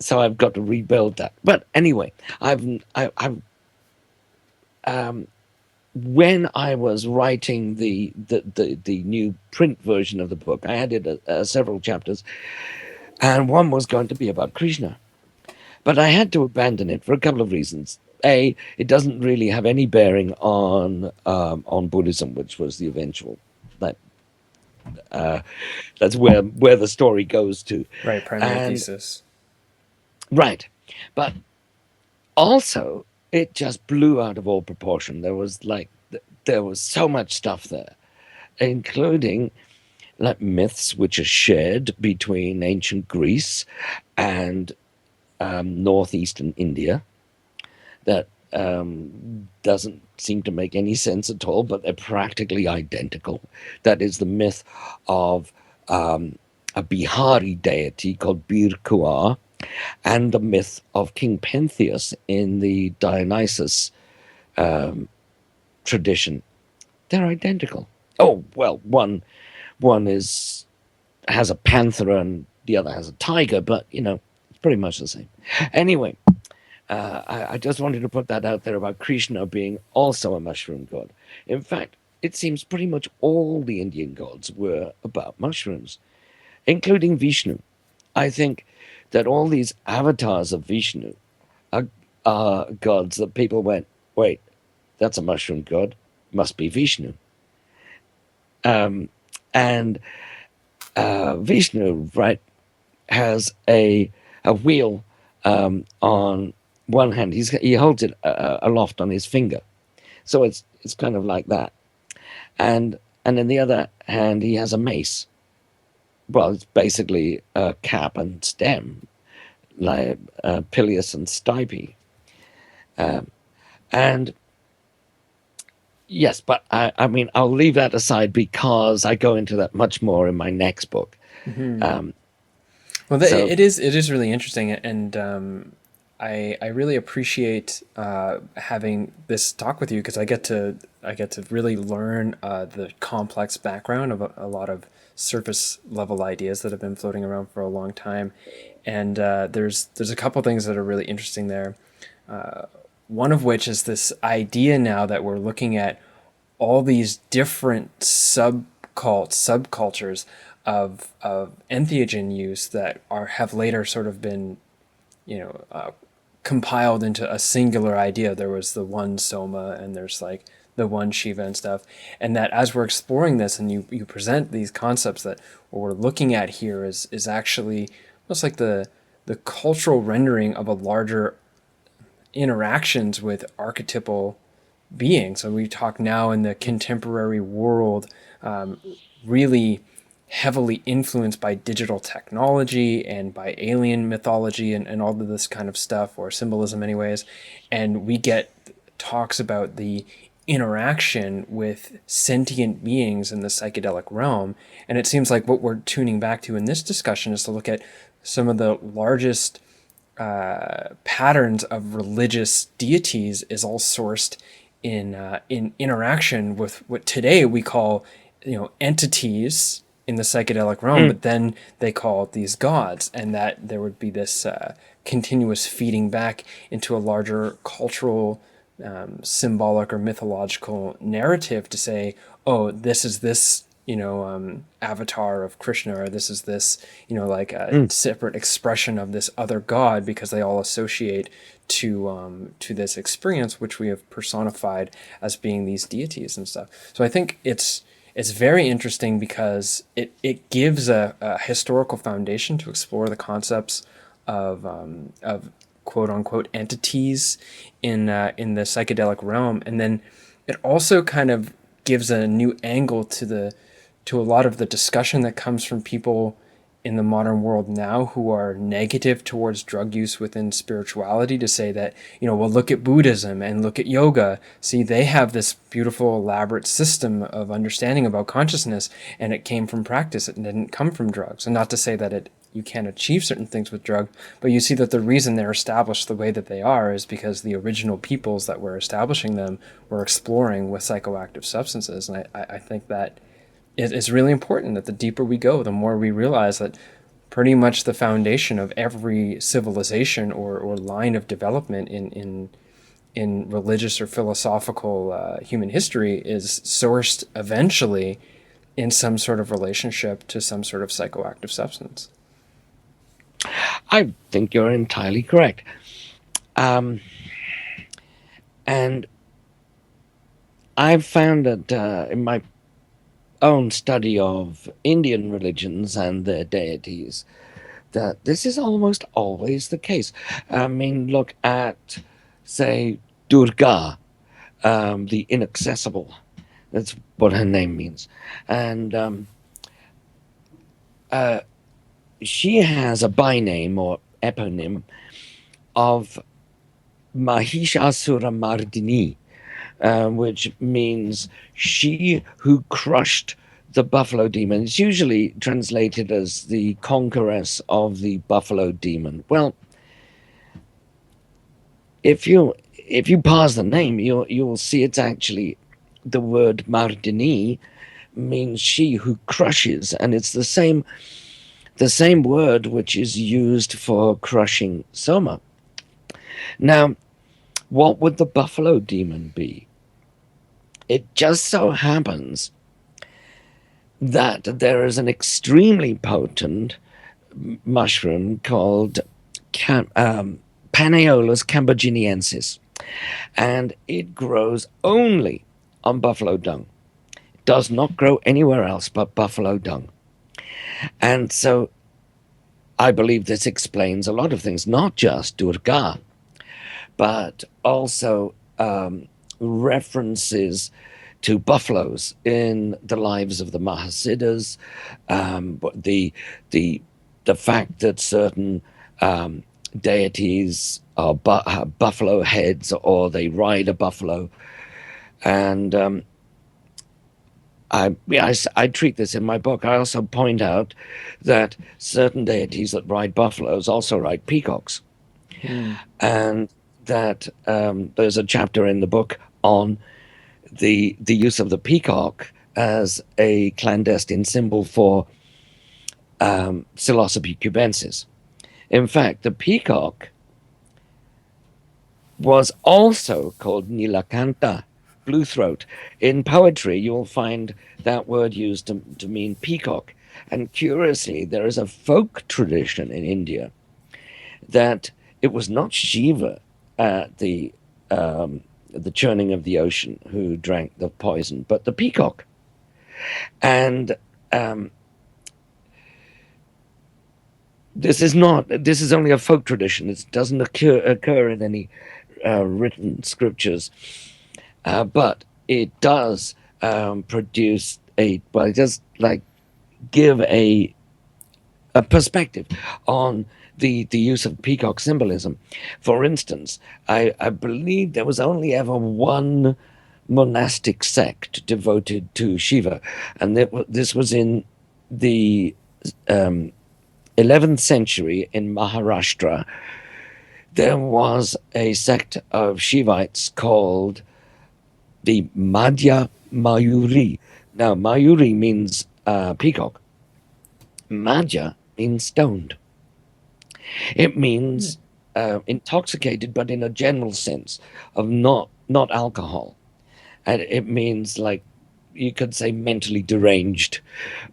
so I've got to rebuild that. But anyway, when I was writing the new print version of the book, I added several chapters, and one was going to be about Krishna. But I had to abandon it for a couple of reasons. A, it doesn't really have any bearing on Buddhism, which was the eventual. That's where the story goes to. Right, primary thesis. Right, but also it just blew out of all proportion. There was so much stuff there, including myths which are shared between ancient Greece and northeastern India that doesn't seem to make any sense at all, but they're practically identical. That is the myth of a Bihari deity called Bir Kuar, and the myth of King Pentheus in the Dionysus tradition. They're identical. Oh, well, one has a panther and the other has a tiger, but it's pretty much the same. Anyway, I just wanted to put that out there about Krishna being also a mushroom god. In fact, it seems pretty much all the Indian gods were about mushrooms, including Vishnu. I think that all these avatars of Vishnu are gods that people went, wait, that's a mushroom god, must be Vishnu. And Vishnu, right, has a wheel on one hand. He holds it aloft on his finger, so it's kind of like that. And in the other hand, he has a mace. Well, it's basically a cap and stem, like Peleus and Stipe. And yes, but I mean, I'll leave that aside because I go into that much more in my next book. Mm-hmm. It is really interesting, and I really appreciate having this talk with you because I get to really learn the complex background of a lot of surface level ideas that have been floating around for a long time, and there's a couple things that are really interesting there. One of which is this idea now that we're looking at all these different subcultures of entheogen use that have later sort of been, compiled into a singular idea. There was the one Soma, and there's like the one Shiva and stuff. And that as we're exploring this, and you present these concepts, that what we're looking at here is actually almost like the cultural rendering of a larger interactions with archetypal beings. So we talk now in the contemporary world, really heavily influenced by digital technology and by alien mythology and all of this kind of stuff, or symbolism anyways. And we get talks about the interaction with sentient beings in the psychedelic realm. And it seems like what we're tuning back to in this discussion is to look at some of the largest patterns of religious deities is all sourced in interaction with what today we call, entities in the psychedelic realm, but then they call these gods, and that there would be this continuous feeding back into a larger cultural, symbolic or mythological narrative to say, oh, this is this, avatar of Krishna, or this is this, like a separate expression of this other god, because they all associate to this experience, which we have personified as being these deities and stuff. So I think it's very interesting because it gives a historical foundation to explore the concepts of quote unquote entities in the psychedelic realm, and then it also kind of gives a new angle to a lot of the discussion that comes from people in the modern world now who are negative towards drug use within spirituality, to say that, well, look at Buddhism and look at yoga. See, they have this beautiful, elaborate system of understanding about consciousness, and it came from practice. It didn't come from drugs. And not to say that you can't achieve certain things with drug, but you see that the reason they're established the way that they are is because the original peoples that were establishing them were exploring with psychoactive substances. And I think that it's really important that the deeper we go, the more we realize that pretty much the foundation of every civilization or line of development in religious or philosophical human history is sourced eventually in some sort of relationship to some sort of psychoactive substance. I think you're entirely correct. And I've found that in my own study of Indian religions and their deities, that this is almost always the case. I mean, look at, say, Durga, the inaccessible. That's what her name means. And she has a byname or eponym of Mahishasura Mardini, which means she who crushed the buffalo demon. It's usually translated as the conqueress of the buffalo demon. Well, if you parse the name, you'll see it's actually the word Mardini means she who crushes, and it's the same word which is used for crushing Soma. Now, what would the buffalo demon be? It just so happens that there is an extremely potent mushroom called Panaeolus camboginiensis, and it grows only on buffalo dung. It does not grow anywhere else but buffalo dung. And so I believe this explains a lot of things, not just Durga, but also references to buffaloes in the lives of the Mahasiddhas, the fact that certain deities are have buffalo heads, or they ride a buffalo, and I treat this in my book. I also point out that certain deities that ride buffaloes also ride peacocks. Hmm. and that there's a chapter in the book on the use of the peacock as a clandestine symbol for Psilocybe cubensis. In fact, the peacock was also called Nilakanta, blue throat. In poetry, you'll find that word used to mean peacock. And curiously, there is a folk tradition in India that it was not Shiva at the churning of the ocean who drank the poison, but the peacock. And this is only a folk tradition. It doesn't occur in any written scriptures, but it does produce it does like give a perspective on the use of peacock symbolism. For instance, I believe there was only ever one monastic sect devoted to Shiva, and this was in the 11th century in Maharashtra. There was a sect of Shivites called the Madhya Mayuri. Now, Mayuri means peacock. Madhya means stoned. It means intoxicated, but in a general sense of not alcohol. And it means, like, you could say mentally deranged,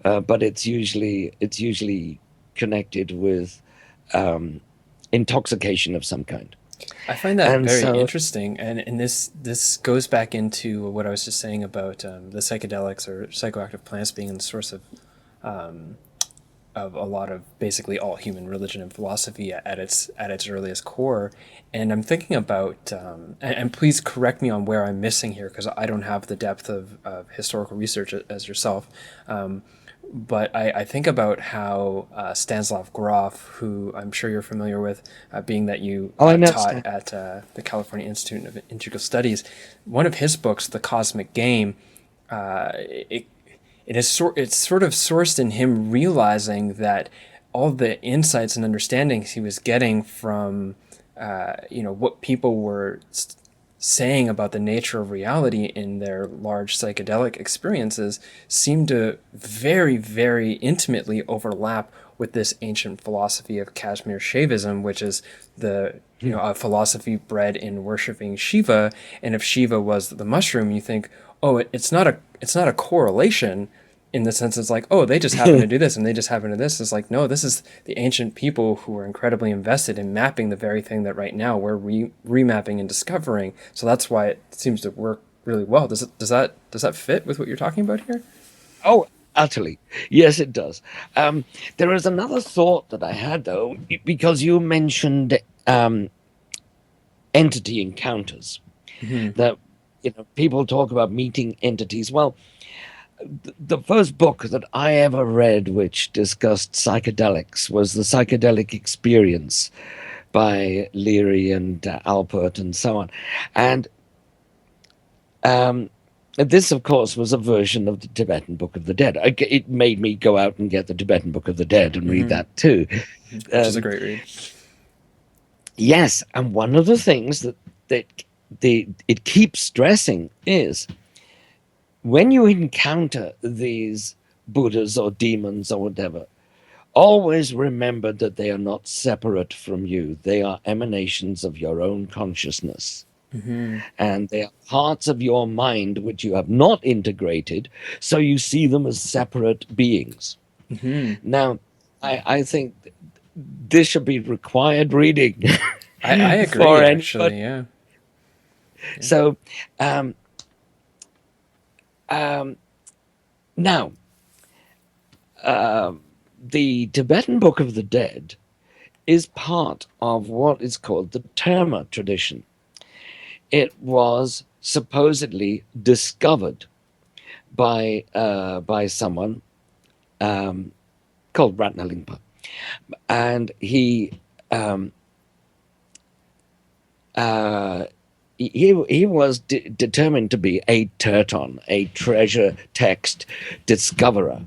but it's usually connected with intoxication of some kind. I find that And very so, interesting, and this goes back into what I was just saying about the psychedelics or psychoactive plants being the source of a lot of basically all human religion and philosophy at its earliest core. And I'm thinking about, and please correct me on where I'm missing here, because I don't have the depth of historical research as yourself. But I think about how Stanislav Grof, who I'm sure you're familiar with, being that you oh, I know. taught at the California Institute of Integral Studies, one of his books, The Cosmic Game, it's sort of sourced in him realizing that all the insights and understandings he was getting from what people were saying about the nature of reality in their large psychedelic experiences seemed to very, very intimately overlap with this ancient philosophy of Kashmir Shaivism, which is a philosophy bred in worshiping Shiva. And if Shiva was the mushroom, you think, oh, it's not a correlation in the sense it's like, oh, they just happen to do this and they just happen to this. It's like, no, this is the ancient people who are incredibly invested in mapping the very thing that right now we're remapping and discovering. So that's why it seems to work really well. Does that fit with what you're talking about here? Oh, utterly. Yes, it does. There is another thought that I had, though, because you mentioned entity encounters. Mm-hmm. That people talk about meeting entities. Well, the first book that I ever read which discussed psychedelics was The Psychedelic Experience by Leary and Alpert and so on. And this, of course, was a version of the Tibetan Book of the Dead. It made me go out and get the Tibetan Book of the Dead and read that too. Which is a great read. Yes, and one of the things that it keeps stressing is when you encounter these Buddhas or demons or whatever, always remember that they are not separate from you. They are emanations of your own consciousness. Mm-hmm. And they are parts of your mind which you have not integrated, so you see them as separate beings. Mm-hmm. Now, I think this should be required reading. I agree, for actually, yeah. So, now, the Tibetan Book of the Dead is part of what is called the Terma tradition. It was supposedly discovered by someone called Ratnalingpa, and he was determined to be a terton, a treasure text discoverer.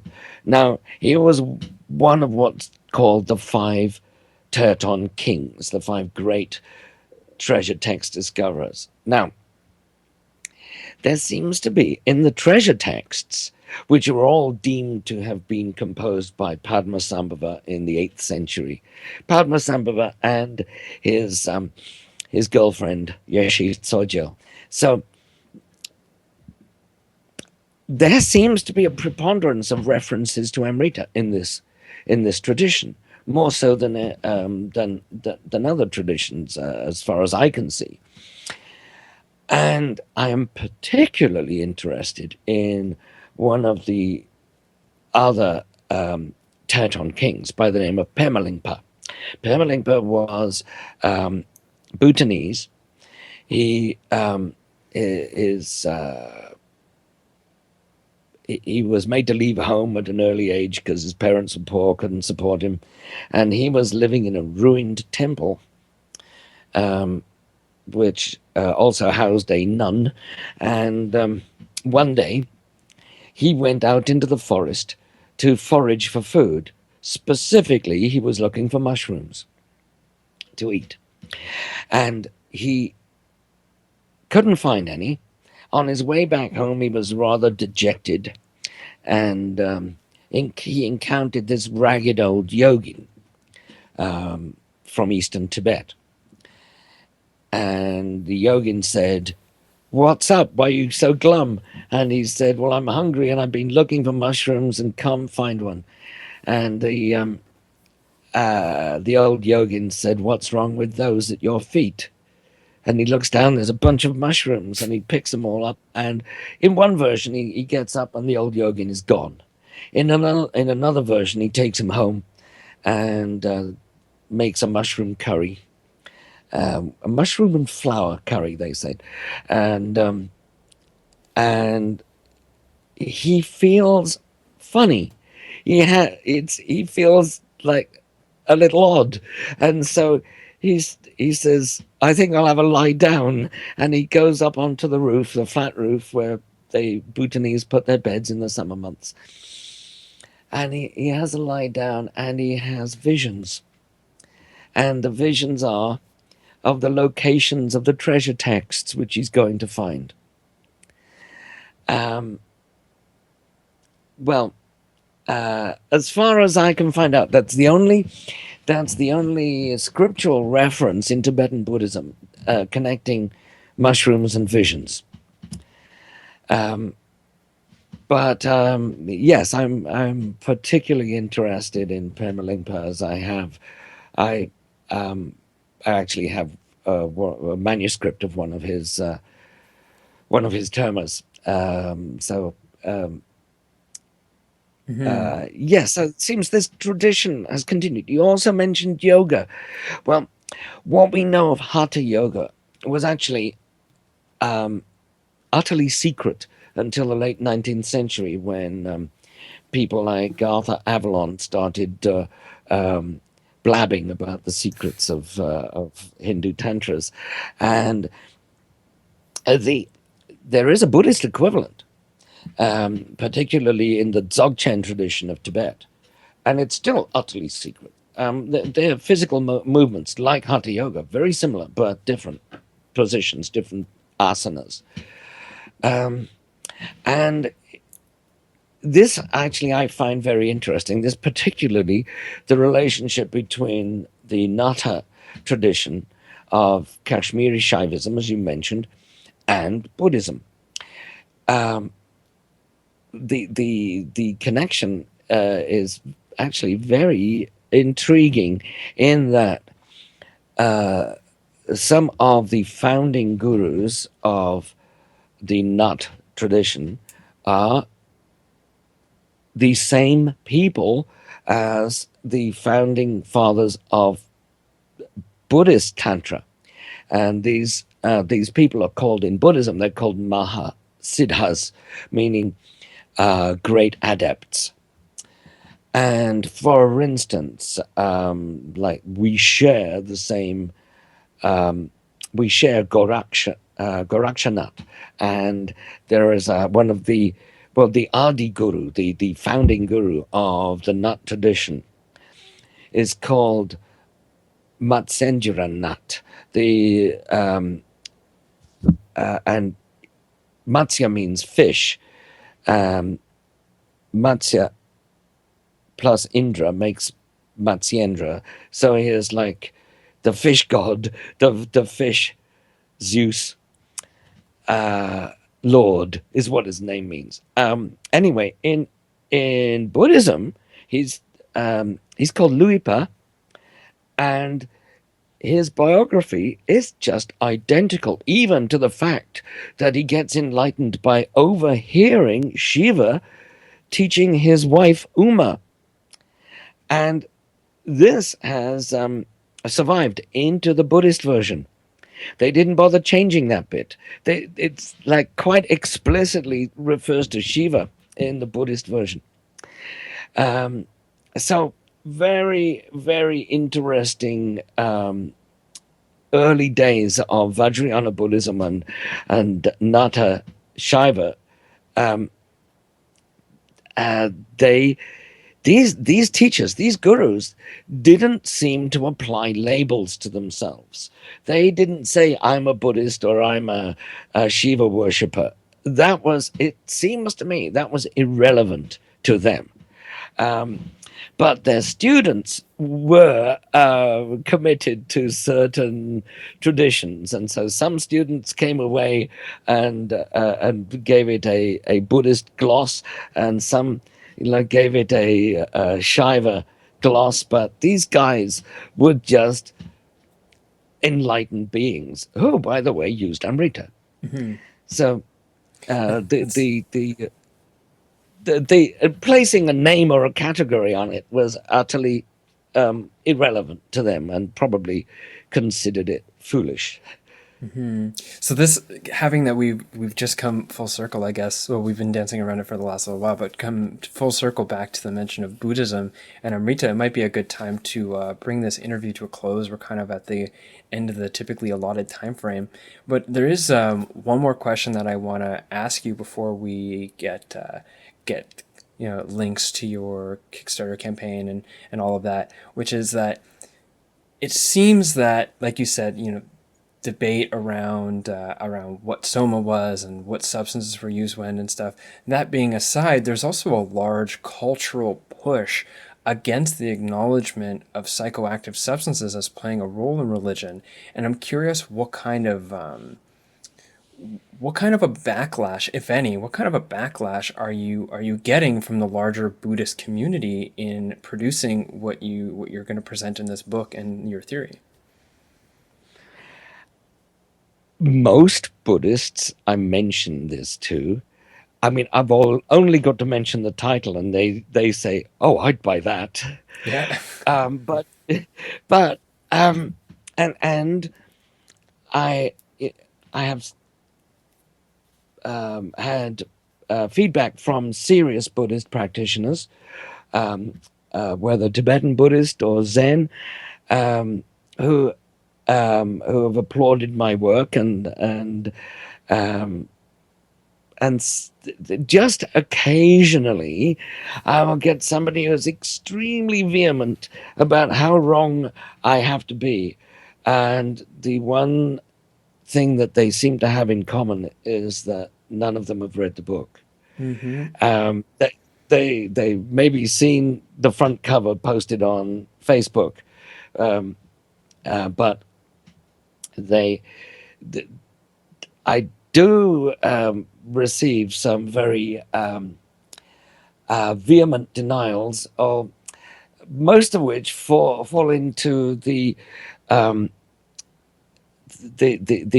Now, he was one of what's called the five Teton kings, the 5 great treasure text discoverers. Now, there seems to be, in the treasure texts, which are all deemed to have been composed by Padmasambhava in the 8th century, Padmasambhava and his girlfriend, Yeshi Tsogyal. So there seems to be a preponderance of references to Amrita in this tradition, more so than other traditions, as far as I can see. And I am particularly interested in one of the other Teton kings by the name of Pemalingpa. Pemalingpa was Bhutanese. He he was made to leave home at an early age because his parents were poor, couldn't support him, and he was living in a ruined temple, which also housed a nun. And one day he went out into the forest to forage for food. Specifically, he was looking for mushrooms to eat, and he couldn't find any. On his way back home, he was rather dejected, and he encountered this ragged old yogin from eastern Tibet. And the yogin said, "What's up? Why are you so glum?" And he said, "Well, I'm hungry and I've been looking for mushrooms and can't find one." And the old yogin said, "What's wrong with those at your feet?" And he looks down, there's a bunch of mushrooms, and he picks them all up. And in one version, he gets up and the old yogin is gone. In another version, he takes him home and makes a mushroom curry. A mushroom and flour curry, they said. And he feels funny. He feels like a little odd. And so he says, "I think I'll have a lie down." And he goes up onto the roof, the flat roof where the Bhutanese put their beds in the summer months. And he has a lie down and he has visions. And the visions are of the locations of the treasure texts which he's going to find. As far as I can find out, that's the only scriptural reference in Tibetan Buddhism connecting mushrooms and visions. Yes, I'm particularly interested in Pemalingpa, as I actually have a manuscript of one of his termas. Yes, so it seems this tradition has continued. You also mentioned yoga. Well, what we know of Hatha yoga was actually utterly secret until the late 19th century, when people like Arthur Avalon started blabbing about the secrets of Hindu tantras. And there is a Buddhist equivalent, particularly in the Dzogchen tradition of Tibet, and it's still utterly secret. They're physical movements like Hatha yoga, very similar, but different positions, different asanas. And this actually I find very interesting, this particularly the relationship between the Natha tradition of Kashmiri Shaivism, as you mentioned, and Buddhism. The connection is actually very intriguing, in that some of the founding gurus of the Nat tradition are the same people as the founding fathers of Buddhist Tantra. And these people are called, in Buddhism, they're called Maha Siddhas, meaning great adepts. And for instance, like we share the same, we share Gorakshanath, and there is one of the Adi Guru, the founding guru of the Nat tradition, is called Matsenjira nut. And Matsya means fish. Matsya plus Indra makes Matsyendra. So he is like the fish god, the fish Zeus Lord is what his name means. Anyway, in Buddhism, he's called Luipa, and his biography is just identical, even to the fact that he gets enlightened by overhearing Shiva teaching his wife Uma. And this has survived into the Buddhist version. They didn't bother changing that bit. It's like quite explicitly refers to Shiva in the Buddhist version. So very, very interesting early days of Vajrayana Buddhism and Nata Shaiva. These teachers, these gurus, didn't seem to apply labels to themselves. They didn't say, I'm a Buddhist or I'm a Shiva worshipper. It seems to me, that was irrelevant to them. But their students were committed to certain traditions. And so some students came away and gave it a Buddhist gloss, and some gave it a Shaiva gloss. But these guys were just enlightened beings who, by the way, used Amrita. Mm-hmm. So the placing a name or a category on it was utterly irrelevant to them, and probably considered it foolish. Mm-hmm. So this, having that we've just come full circle, I guess. Well, we've been dancing around it for the last little while, but come full circle back to the mention of Buddhism and Amrita. It might be a good time to bring this interview to a close. We're kind of at the end of the typically allotted time frame, but there is one more question that I want to ask you before we get links to your Kickstarter campaign and all of that, which is that it seems that, like you said, debate around what Soma was and what substances were used when and stuff. That being aside, there's also a large cultural push against the acknowledgement of psychoactive substances as playing a role in religion. And I'm curious what kind of a backlash, if any, are you getting from the larger Buddhist community in producing what you're going to present in this book and your theory? Most Buddhists I mention this to, I mean, I've only got to mention the title, and they say, "Oh, I'd buy that." Yeah. And I have had feedback from serious Buddhist practitioners, whether Tibetan Buddhist or Zen, who have applauded my work and just occasionally I will get somebody who's extremely vehement about how wrong I have to be. And the one thing that they seem to have in common is that none of them have read the book. Mm-hmm. They maybe seen the front cover posted on Facebook, but I do receive some very vehement denials, of most of which fall into the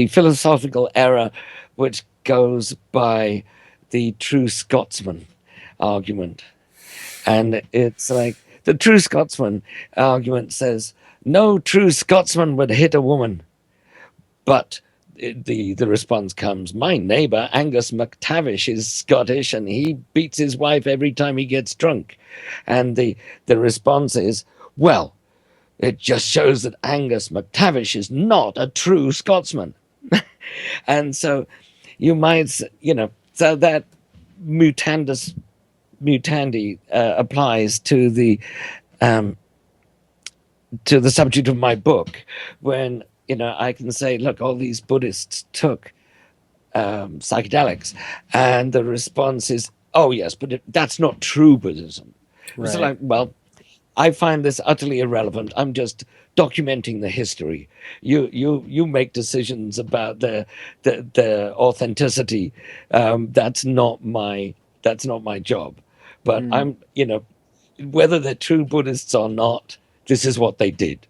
philosophical error which goes by the true Scotsman argument. And it's like the true Scotsman argument says, no true Scotsman would hit a woman. But the response comes, my neighbor Angus MacTavish is Scottish and he beats his wife every time he gets drunk. And the response is, well, it just shows that Angus MacTavish is not a true Scotsman. And so you might, so that mutandis mutandi applies to the to the subject of my book, when I can say, look, all these Buddhists took psychedelics, and the response is, oh yes, but that's not true Buddhism. It's Right. like, well, I find this utterly irrelevant. I'm just documenting the history. You make decisions about the authenticity. That's not my job. But Mm-hmm. I'm, whether they're true Buddhists or not, this is what they did.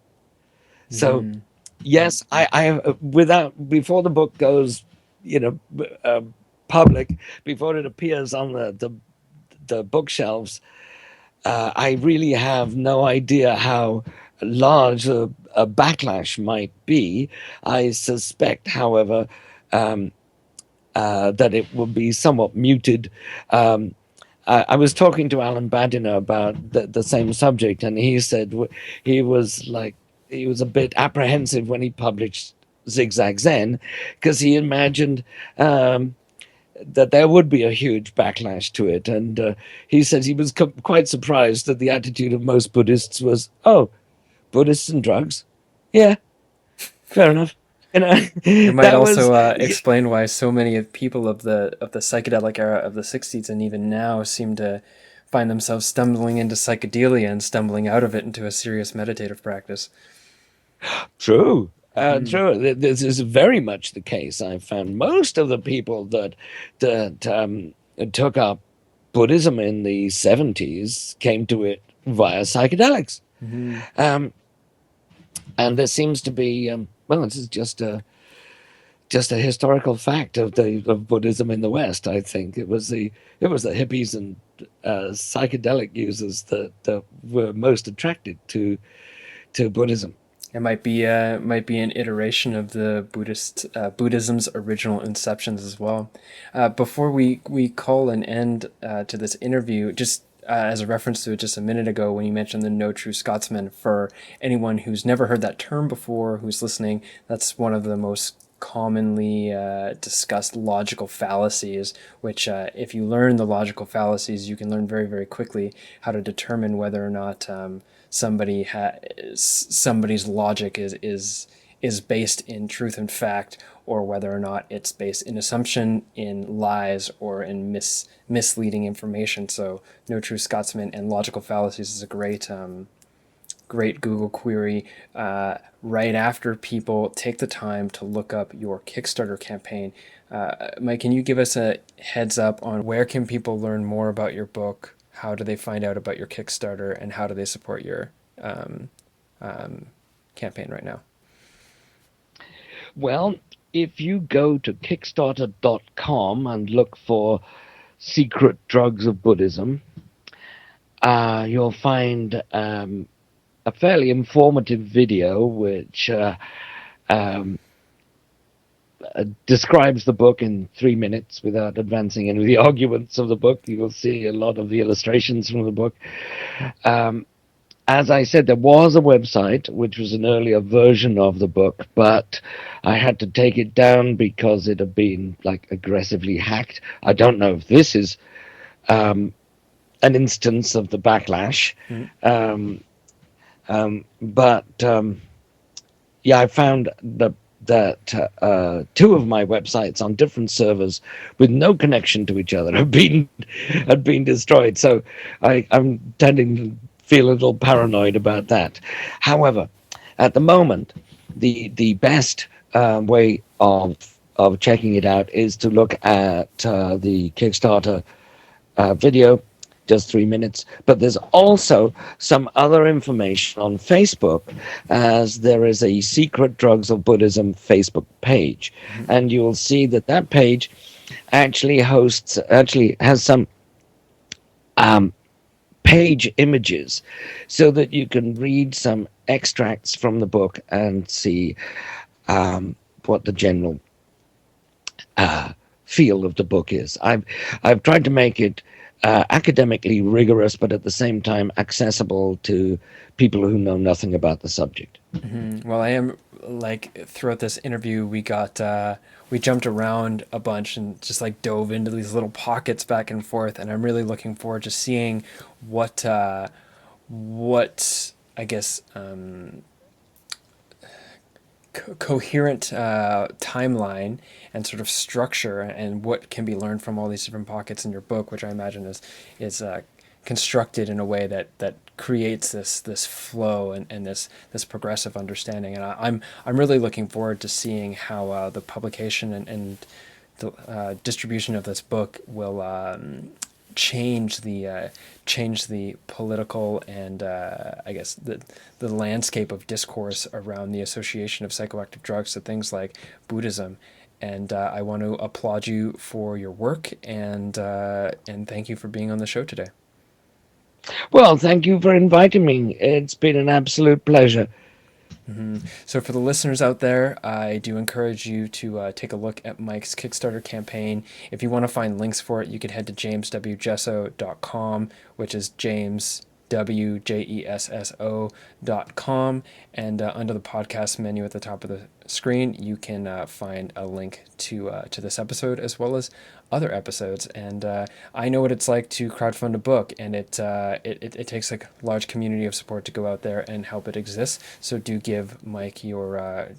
So Mm-hmm. yes, I without before the book goes, you know, public, before it appears on the bookshelves, I really have no idea how large a backlash might be. I suspect, however, that it will be somewhat muted. I was talking to Alan Badiner about the same subject, and he said he was like he was a bit apprehensive when he published Zigzag Zen, because he imagined that there would be a huge backlash to it, and he said he was quite surprised that the attitude of most Buddhists was, "Oh, Buddhists and drugs, yeah, fair enough." You know, It might that was. also explain why so many of people of the psychedelic era of the '60s and even now seem to find themselves stumbling into psychedelia and stumbling out of it into a serious meditative practice. True. Hmm. True. This is very much the case. I found most of the people that took up Buddhism in the 70s came to it via psychedelics. Hmm. Um, and there seems to be, well, this is just a historical fact of Buddhism in the West. I think it was the hippies and psychedelic users that were most attracted to Buddhism. It might be an iteration of the Buddhism's original inceptions as well. Before we call an end to this interview, just as a reference to it just a minute ago when you mentioned the No True Scotsman, for anyone who's never heard that term before, who's listening, that's one of the most commonly discussed logical fallacies, which if you learn the logical fallacies, you can learn very, very quickly how to determine whether or not somebody's logic is based in truth and fact, or whether or not it's based in assumption, in lies, or in misleading information. So, No True Scotsman and Logical Fallacies is a great Google query right after people take the time to look up your Kickstarter campaign. Mike, can you give us a heads up on where can people learn more about your book? How do they find out about your Kickstarter, and how do they support your um, um, campaign right now? Well, if you go to Kickstarter.com and look for Secret Drugs of Buddhism, you'll find a fairly informative video which um, describes the book in 3 minutes without advancing any of the arguments of the book. You'll see a lot of the illustrations from the book. Um, as I said, there was a website which was an earlier version of the book, but I had to take it down because it had been like aggressively hacked. I don't know if this is um, an instance of the backlash, Mm-hmm. um, but yeah, I found that two of my websites on different servers with no connection to each other had been destroyed. So I'm tending to feel a little paranoid about that. However, at the moment, the best way of checking it out is to look at the Kickstarter video, just 3 minutes. But there's also some other information on Facebook, as there is a Secret Drugs of Buddhism Facebook page, and you'll see that page actually has some um, page images, so that you can read some extracts from the book and see what the general feel of the book is. I've tried to make it academically rigorous, but at the same time accessible to people who know nothing about the subject. Well, I am like throughout this interview, we jumped around a bunch and just like dove into these little pockets back and forth, and I'm really looking forward to seeing what what I guess, coherent timeline and sort of structure, and what can be learned from all these different pockets in your book, which I imagine is constructed in a way that creates this flow and this progressive understanding. And I'm really looking forward to seeing how the publication and the distribution of this book will change the political and I guess the landscape of discourse around the association of psychoactive drugs to things like Buddhism. And I want to applaud you for your work, and thank you for being on the show today. Well, thank you for inviting me. It's been an absolute pleasure. So for the listeners out there, I do encourage you to take a look at Mike's Kickstarter campaign. If you want to find links for it, you can head to jameswjesso.com, which is jameswjesso.com, and under the podcast menu at the top of the screen, you can find a link to this episode as well as other episodes. And I know what it's like to crowdfund a book, and it takes a large community of support to go out there and help it exist. So do give Mike your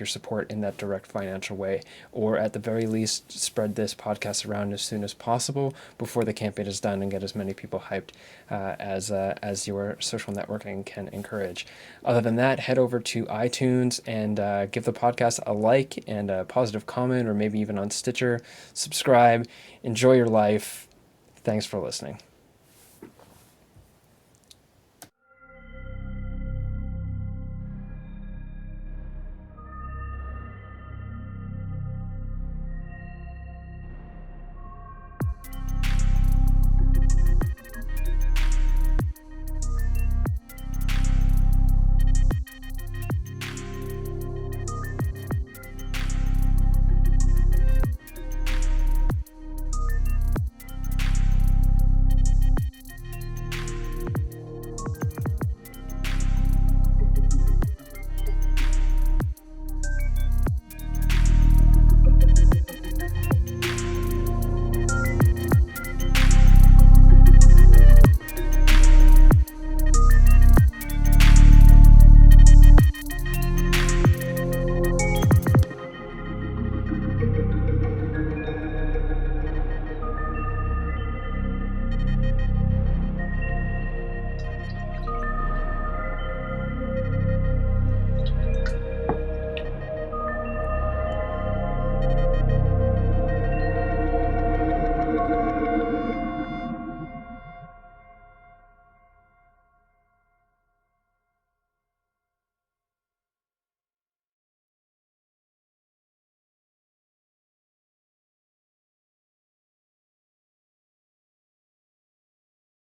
support in that direct financial way, or at the very least spread this podcast around as soon as possible before the campaign is done, and get as many people hyped as your social networking can encourage. Other than that, head over to iTunes and give the podcast a like and a positive comment, or maybe even on Stitcher. Subscribe. Enjoy your life. Thanks for listening.